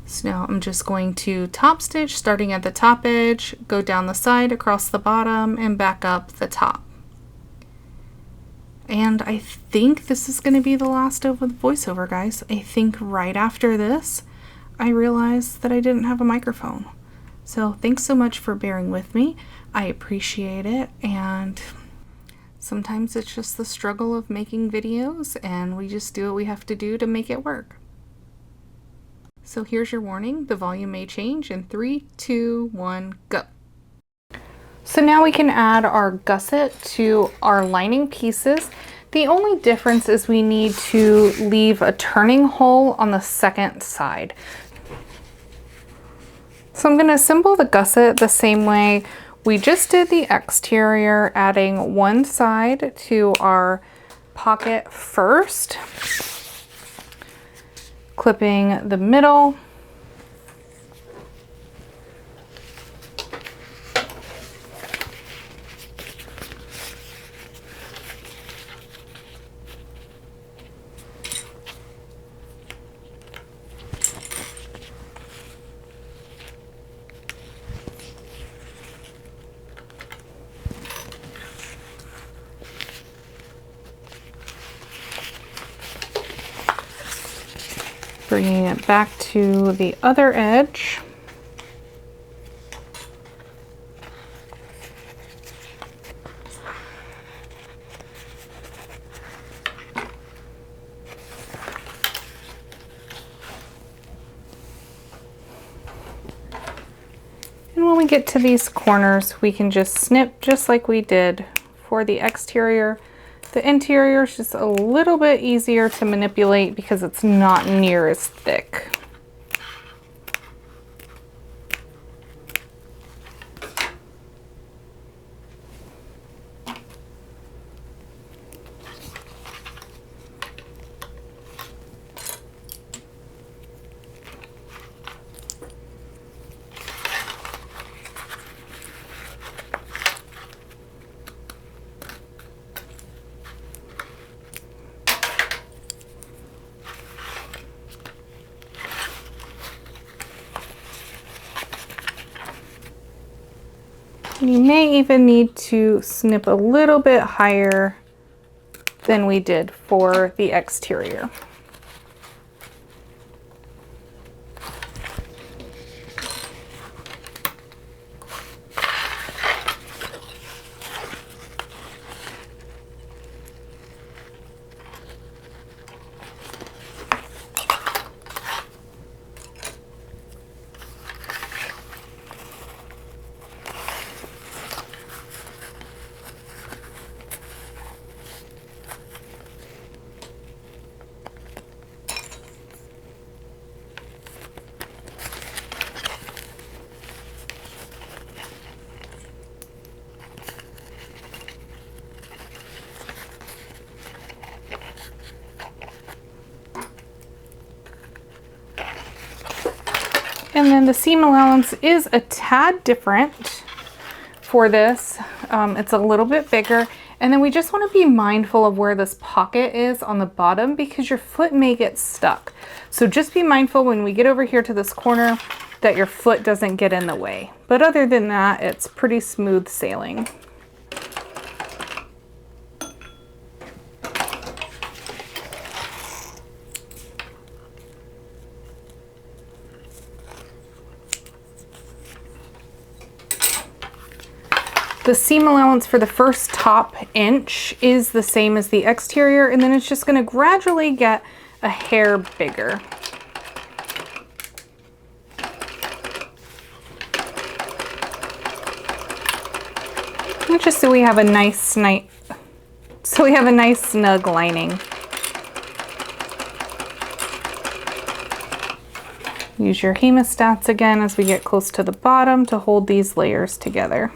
So now I'm just going to top stitch starting at the top edge, go down the side, across the bottom, and back up the top. And I think this is going to be the last of the voiceover, guys. I think right after this, I realized that I didn't have a microphone. So thanks so much for bearing with me. I appreciate it, and sometimes it's just the struggle of making videos, and we just do what we have to do to make it work. So here's your warning, the volume may change in 3, 2, 1, go. So now we can add our gusset to our lining pieces. The only difference is we need to leave a turning hole on the second side. So I'm going to assemble the gusset the same way we just did the exterior, adding one side to our pocket first, clipping the middle, bringing it back to the other edge. And when we get to these corners, we can just snip just like we did for the exterior. The interior is just a little bit easier to manipulate because it's not near as thick. You may even need to snip a little bit higher than we did for the exterior. And then the seam allowance is a tad different for this. It's a little bit bigger. And then we just want to be mindful of where this pocket is on the bottom because your foot may get stuck. So just be mindful when we get over here to this corner that your foot doesn't get in the way. But other than that, it's pretty smooth sailing. The seam allowance for the first top inch is the same as the exterior, and then it's just going to gradually get a hair bigger. And just so we have a nice snug lining. Use your hemostats again as we get close to the bottom to hold these layers together.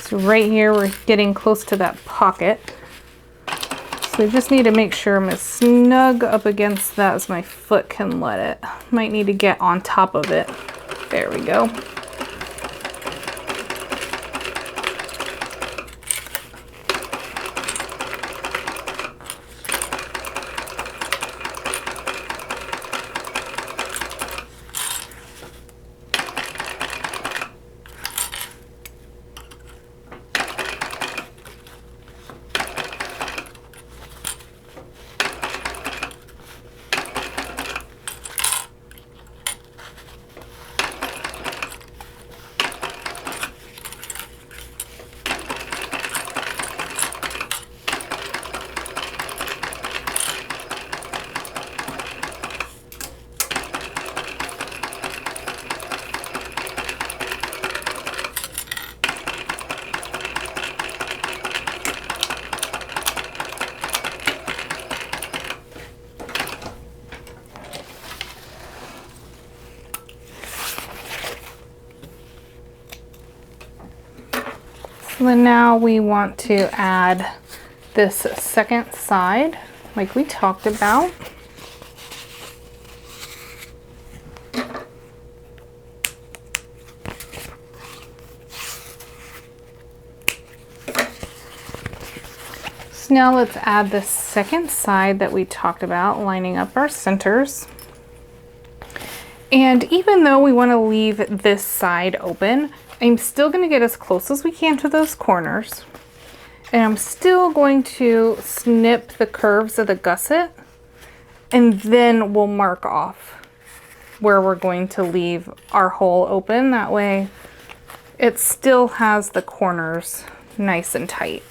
So right here, we're getting close to that pocket. So I just need to make sure I'm as snug up against that as my foot can let it. Might need to get on top of it. There we go. So then now we want to add this second side like we talked about. So now let's add the second side that we talked about, lining up our centers. And even though we want to leave this side open, I'm still going to get as close as we can to those corners. And I'm still going to snip the curves of the gusset, and then we'll mark off where we're going to leave our hole open. That way it still has the corners nice and tight.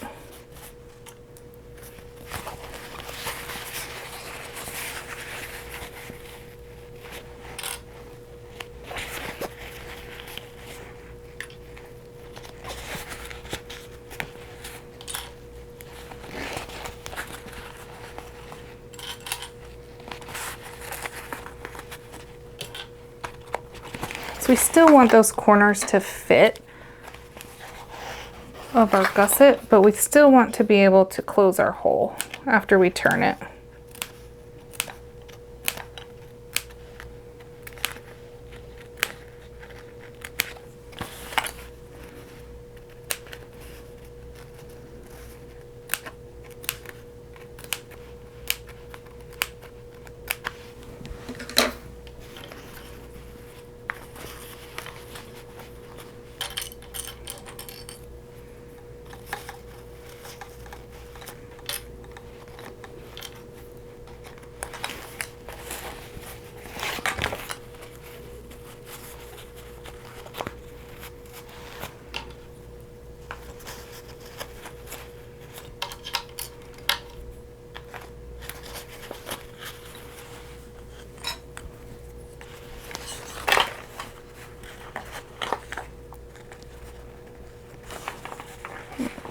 we still want those corners to fit of our gusset, but we still want to be able to close our hole after we turn it.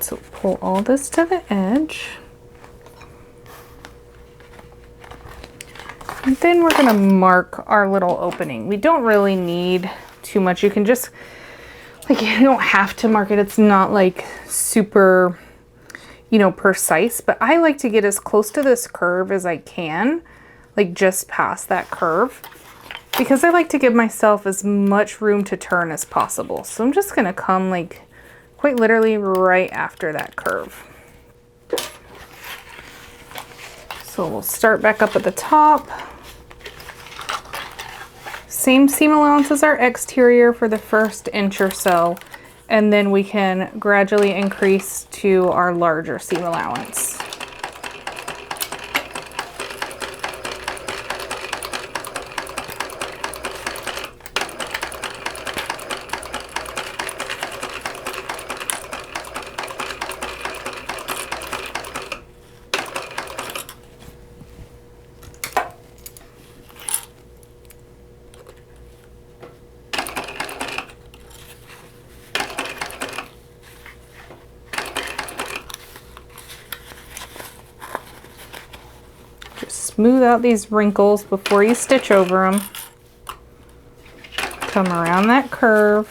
So pull all this to the edge. And then we're gonna mark our little opening. We don't really need too much. You can just, like, you don't have to mark it. It's not like super, you know, precise, but I like to get as close to this curve as I can, like just past that curve, because I like to give myself as much room to turn as possible. So I'm just gonna come like quite literally right after that curve. So we'll start back up at the top. Same seam allowance as our exterior for the first inch or so, and then we can gradually increase to our larger seam allowance. Smooth out these wrinkles before you stitch over them. Come around that curve.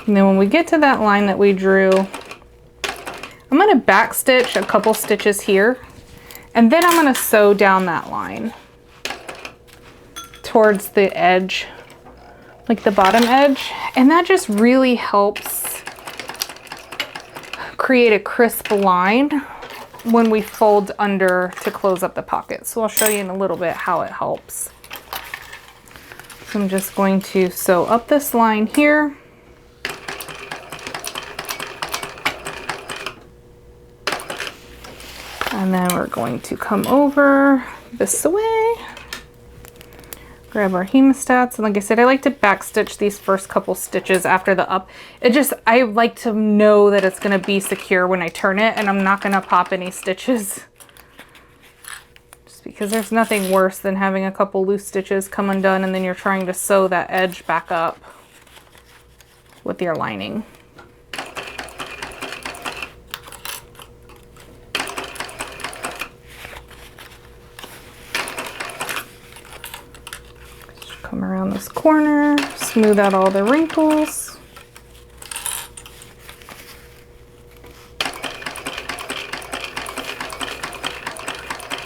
And then when we get to that line that we drew, I'm going to back stitch a couple stitches here, and then I'm going to sew down that line towards the edge, like the bottom edge. And that just really helps create a crisp line when we fold under to close up the pocket. So I'll show you in a little bit how it helps. So I'm just going to sew up this line here. And then we're going to come over this way. Grab our hemostats, and like I said, I like to backstitch these first couple stitches after the up. I like to know that it's gonna be secure when I turn it, and I'm not gonna pop any stitches. Just because there's nothing worse than having a couple loose stitches come undone and then you're trying to sew that edge back up with your lining. Come around this corner, smooth out all the wrinkles.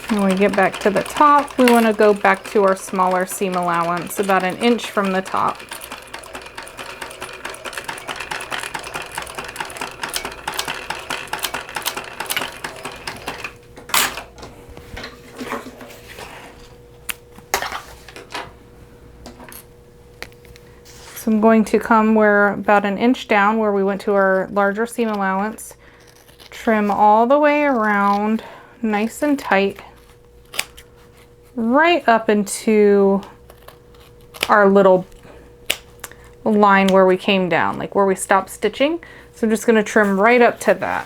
When we get back to the top, we want to go back to our smaller seam allowance, about an inch from the top. So I'm going to come about an inch down where we went to our larger seam allowance, trim all the way around nice and tight, right up into our little line where we came down, like where we stopped stitching. So I'm just going to trim right up to that.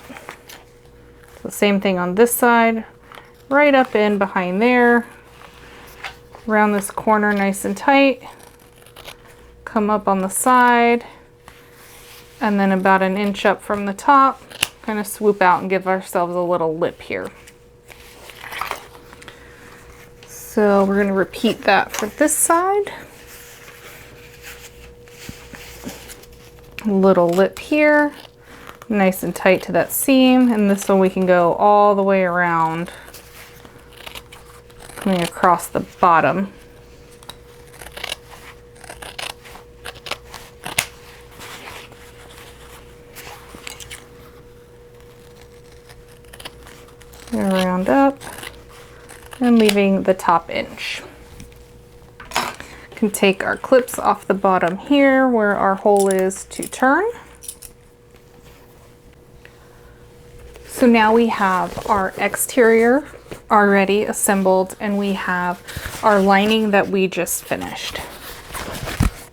So same thing on this side, right up in behind there, around this corner nice and tight. Come up on the side, and then about an inch up from the top, kind of swoop out and give ourselves a little lip here. So we're going to repeat that for this side. Little lip here, nice and tight to that seam, and this one we can go all the way around, coming across the bottom. Round up and leaving the top inch. Can take our clips off the bottom here where our hole is to turn. So now we have our exterior already assembled and we have our lining that we just finished.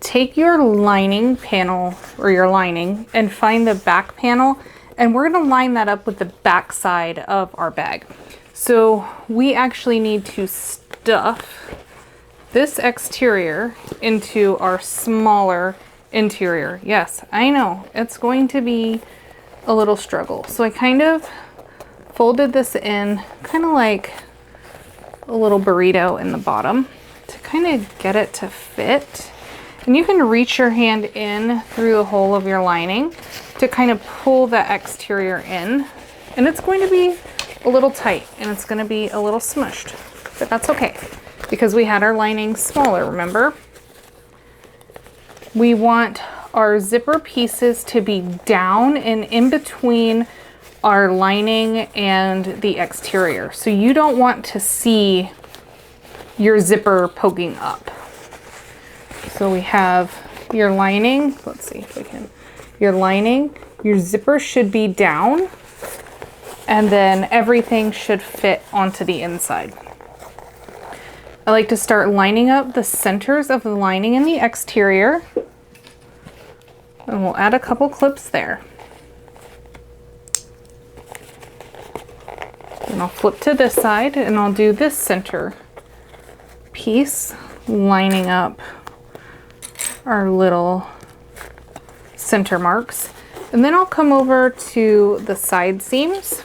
Take your lining panel or your lining and find the back panel, and we're going to line that up with the back side of our bag. So we actually need to stuff this exterior into our smaller interior. Yes, I know it's going to be a little struggle. So I kind of folded this in kind of like a little burrito in the bottom to kind of get it to fit. And you can reach your hand in through the hole of your lining to kind of pull the exterior in. And it's going to be a little tight and it's going to be a little smushed, but that's okay, because we had our lining smaller, remember? We want our zipper pieces to be down and in between our lining and the exterior. So you don't want to see your zipper poking up. So we have your lining, let's see if we can, your lining, your zipper should be down, and then everything should fit onto the inside. I like to start lining up the centers of the lining and the exterior. And we'll add a couple clips there. And I'll flip to this side and I'll do this center piece, lining up our little center marks. And then I'll come over to the side seams,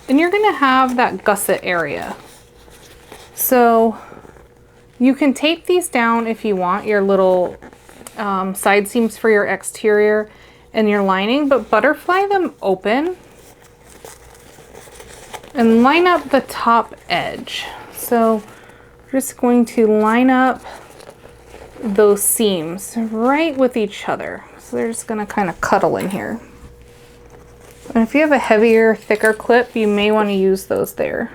and you're gonna have that gusset area. So you can tape these down if you want, your little side seams for your exterior and your lining, but butterfly them open and line up the top edge. So we're just going to line up those seams right with each other. So they're just gonna kind of cuddle in here. And if you have a heavier, thicker clip, you may want to use those there.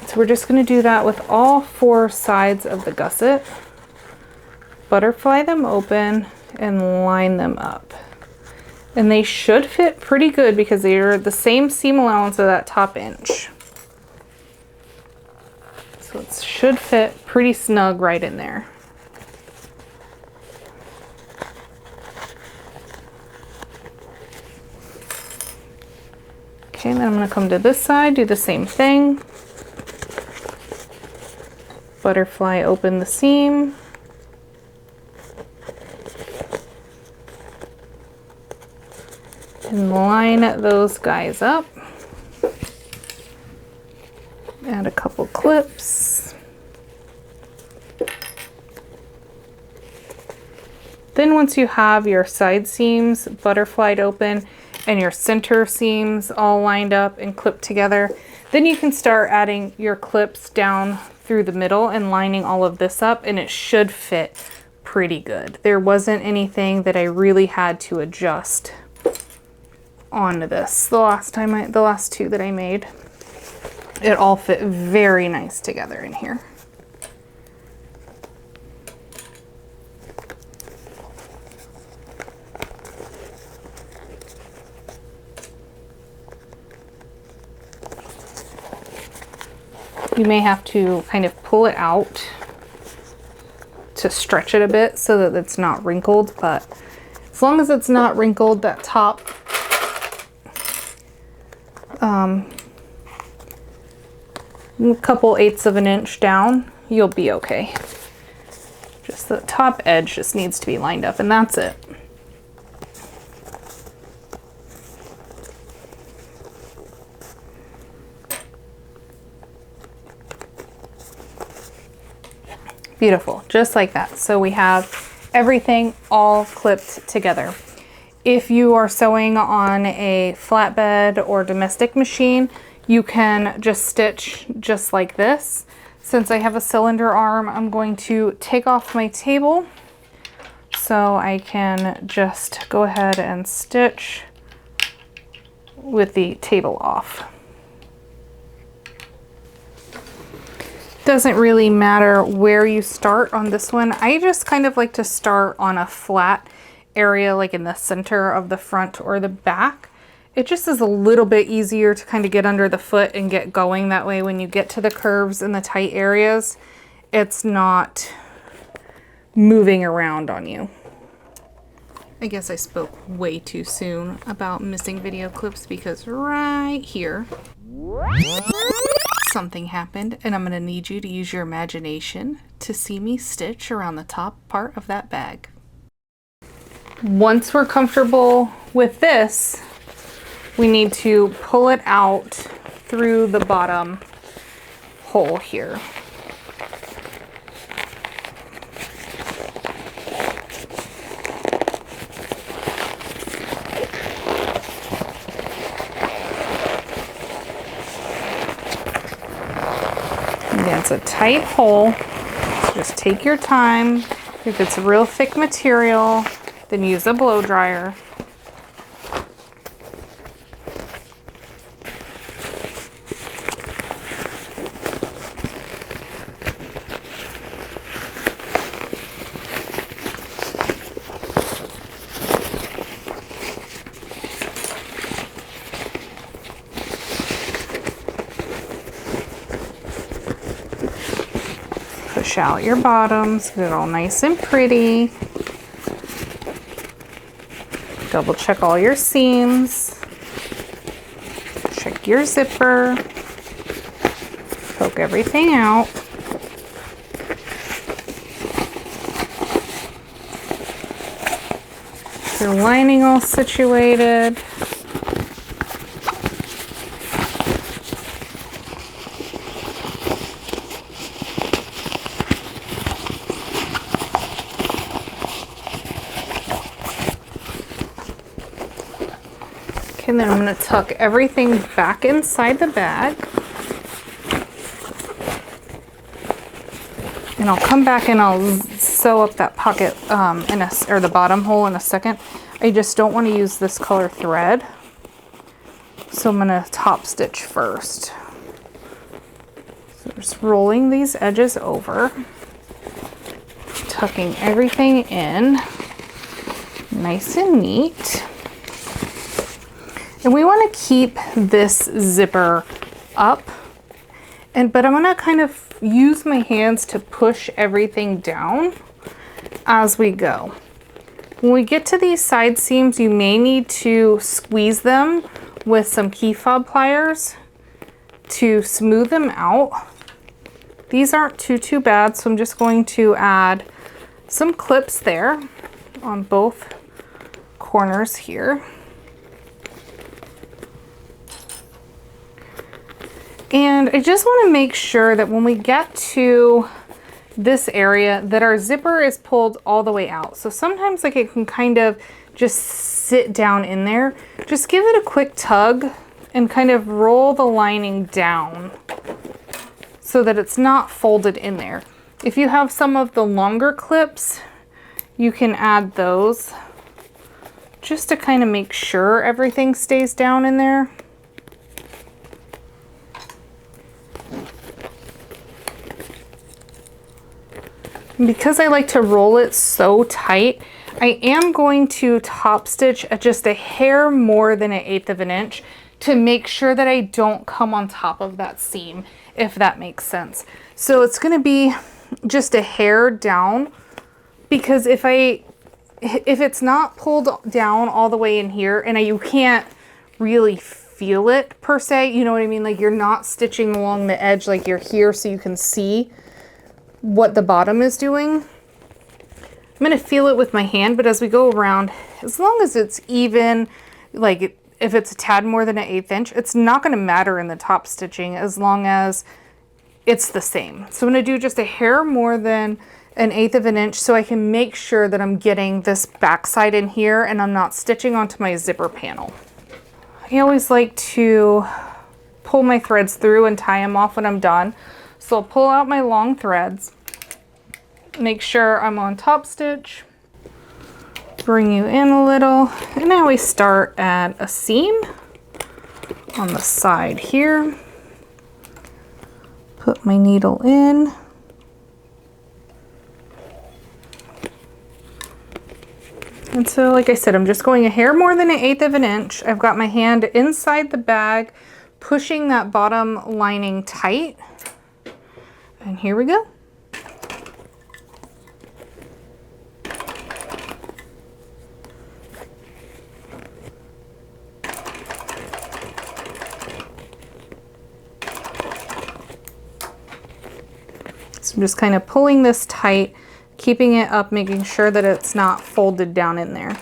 So we're just going to do that with all four sides of the gusset. Butterfly them open and line them up. And they should fit pretty good because they are the same seam allowance of that top inch. So it should fit pretty snug right in there. Okay, then I'm going to come to this side, do the same thing. Butterfly open the seam. And line those guys up. Add a couple clips. Then once you have your side seams butterflied open and your center seams all lined up and clipped together, then you can start adding your clips down through the middle and lining all of this up, and it should fit pretty good. There wasn't anything that I really had to adjust onto this. The last two that I made, it all fit very nice together in here. You may have to kind of pull it out to stretch it a bit so that it's not wrinkled, but as long as it's not wrinkled, that top a couple eighths of an inch down, you'll be okay. Just the top edge just needs to be lined up, and that's it. Beautiful, just like that. So we have everything all clipped together. If you are sewing on a flatbed or domestic machine, you can just stitch just like this. Since I have a cylinder arm, I'm going to take off my table so I can just go ahead and stitch with the table off. Doesn't really matter where you start on this one. I just kind of like to start on a flat area, like in the center of the front or the back. It just is a little bit easier to kind of get under the foot and get going. That way when you get to the curves and the tight areas, it's not moving around on you. I guess I spoke way too soon about missing video clips because right here something happened, and I'm going to need you to use your imagination to see me stitch around the top part of that bag. Once we're comfortable with this, we need to pull it out through the bottom hole here. Again, it's a tight hole, so just take your time. If it's real thick material, then use a blow dryer. Push out your bottoms, get it all nice and pretty. Double check all your seams. Check your zipper. Poke everything out. Your lining all situated. And then I'm going to tuck everything back inside the bag. And I'll come back and I'll sew up that pocket or the bottom hole in a second. I just don't want to use this color thread. So I'm going to top stitch first. So just rolling these edges over, tucking everything in nice and neat. And we want to keep this zipper up, but I'm going to kind of use my hands to push everything down as we go. When we get to these side seams, you may need to squeeze them with some key fob pliers to smooth them out. These aren't too bad, so I'm just going to add some clips there on both corners here. And I just want to make sure that when we get to this area that our zipper is pulled all the way out. So sometimes like it can kind of just sit down in there. Just give it a quick tug and kind of roll the lining down so that it's not folded in there. If you have some of the longer clips, you can add those just to kind of make sure everything stays down in there. Because I like to roll it so tight, I am going to top stitch at just a hair more than 1/8 of an inch to make sure that I don't come on top of that seam, if that makes sense. So it's going to be just a hair down, because if it's not pulled down all the way in here, and you can't really feel it per se, you know what I mean? Like you're not stitching along the edge, like you're here so you can see what the bottom is doing. I'm going to feel it with my hand, but as we go around, as long as it's even, like if it's a tad more than 1/8 inch, it's not going to matter in the top stitching as long as it's the same. So I'm gonna do just a hair more than 1/8 of an inch so I can make sure that I'm getting this backside in here and I'm not stitching onto my zipper panel. I always like to pull my threads through and tie them off when I'm done. So I'll pull out my long threads, make sure I'm on top stitch, bring you in a little, and I always start at a seam on the side here. Put my needle in. And so, like I said, I'm just going a hair more than 1/8 of an inch. I've got my hand inside the bag, pushing that bottom lining tight. And here we go. So I'm just kind of pulling this tight, keeping it up, making sure that it's not folded down in there.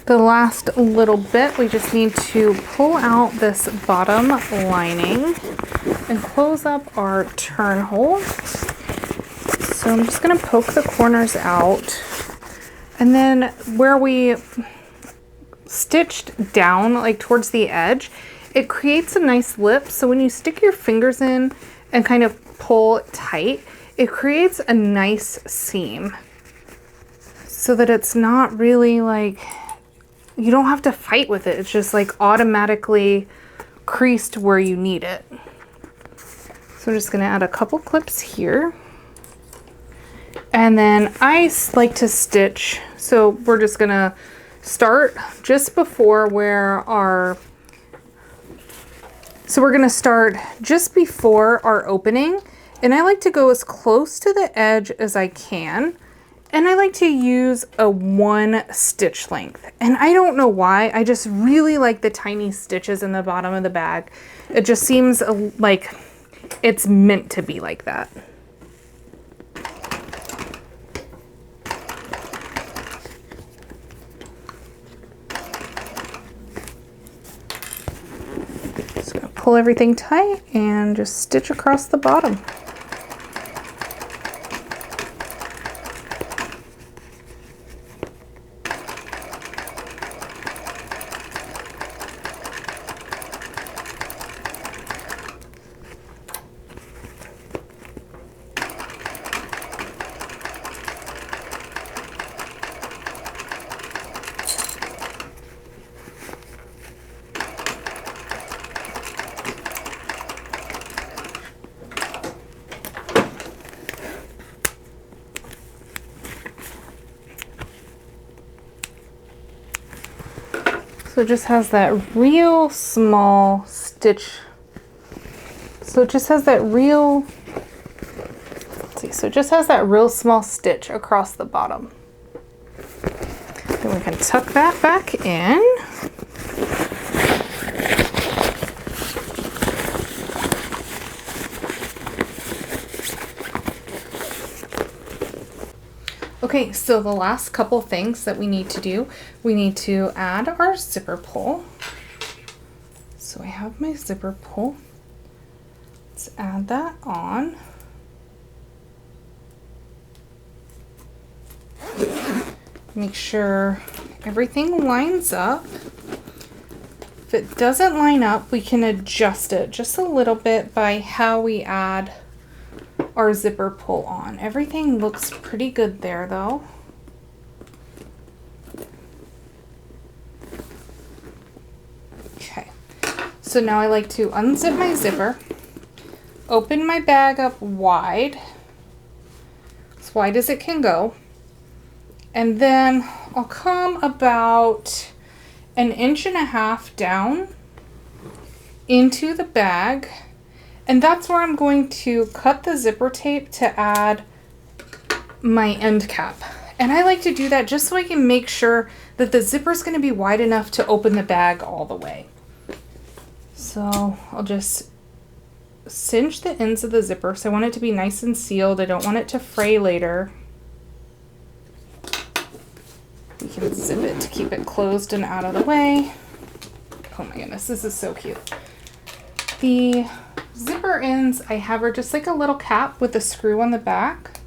The last little bit, we just need to pull out this bottom lining and close up our turn hole. So I'm just going to poke the corners out, and then where we stitched down, like towards the edge, it creates a nice lip. So when you stick your fingers in and kind of pull tight, it creates a nice seam so that it's not really like, you don't have to fight with it. It's just like automatically creased where you need it. So I'm just gonna add a couple clips here. And then I like to stitch, so we're just gonna start just before where our, so we're gonna start just before our opening. And I like to go as close to the edge as I can. And I like to use a 1 stitch length. And I don't know why, I just really like the tiny stitches in the bottom of the bag. It just seems like it's meant to be like that. Just gonna pull everything tight and just stitch across the bottom. So it just has that real small stitch. So it just has that real, let's see, so it just has that real small stitch across the bottom. Then we can tuck that back in. Okay, so the last couple things that we need to do, we need to add our zipper pull. So I have my zipper pull. Let's add that on. Make sure everything lines up. If it doesn't line up, we can adjust it just a little bit by how we add our zipper pull on. Everything looks pretty good there though. Okay, so now I like to unzip my zipper, open my bag up wide, as wide as it can go, and then I'll come about 1.5 inches down into the bag, and that's where I'm going to cut the zipper tape to add my end cap. And I like to do that just so I can make sure that the zipper is going to be wide enough to open the bag all the way. So I'll just cinch the ends of the zipper, so I want it to be nice and sealed. I don't want it to fray later. You can zip it to keep it closed and out of the way. Oh my goodness, this is so cute. The zipper ends I have are just like a little cap with a screw on the back.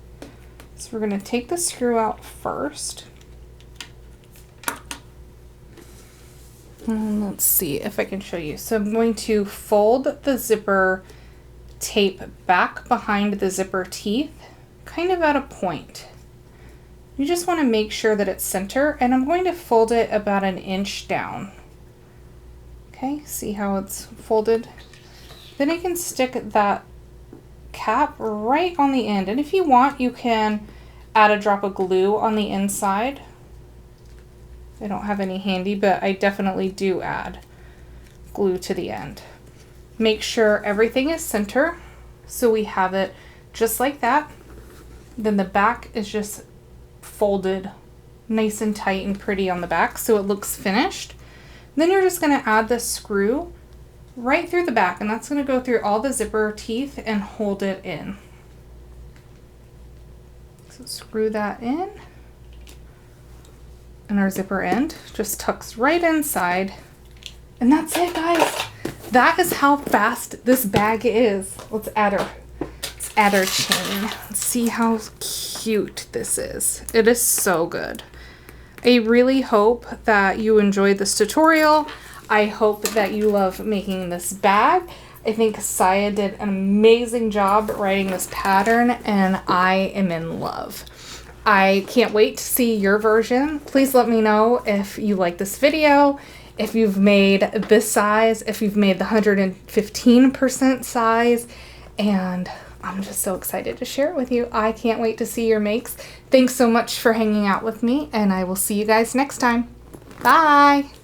So we're going to take the screw out first. And let's see if I can show you. So I'm going to fold the zipper tape back behind the zipper teeth, kind of at a point. You just want to make sure that it's center, and I'm going to fold it about 1 inch down. Okay, see how it's folded? Then I can stick that cap right on the end, and if you want, you can add a drop of glue on the inside. I don't have any handy, but I definitely do add glue to the end. Make sure everything is center, so we have it just like that. Then the back is just folded nice and tight and pretty on the back, so it looks finished. Then you're just going to add the screw right through the back, and that's going to go through all the zipper teeth and hold it in. So screw that in, and our zipper end just tucks right inside, and that's it, guys. That is how fast this bag is. Let's add our chain. Let's see how cute this is. It is so good. I really hope that you enjoyed this tutorial. I hope that you love making this bag. I think Saya did an amazing job writing this pattern, and I am in love. I can't wait to see your version. Please let me know if you like this video, if you've made this size, if you've made the 115% size, and I'm just so excited to share it with you. I can't wait to see your makes. Thanks so much for hanging out with me, and I will see you guys next time. Bye!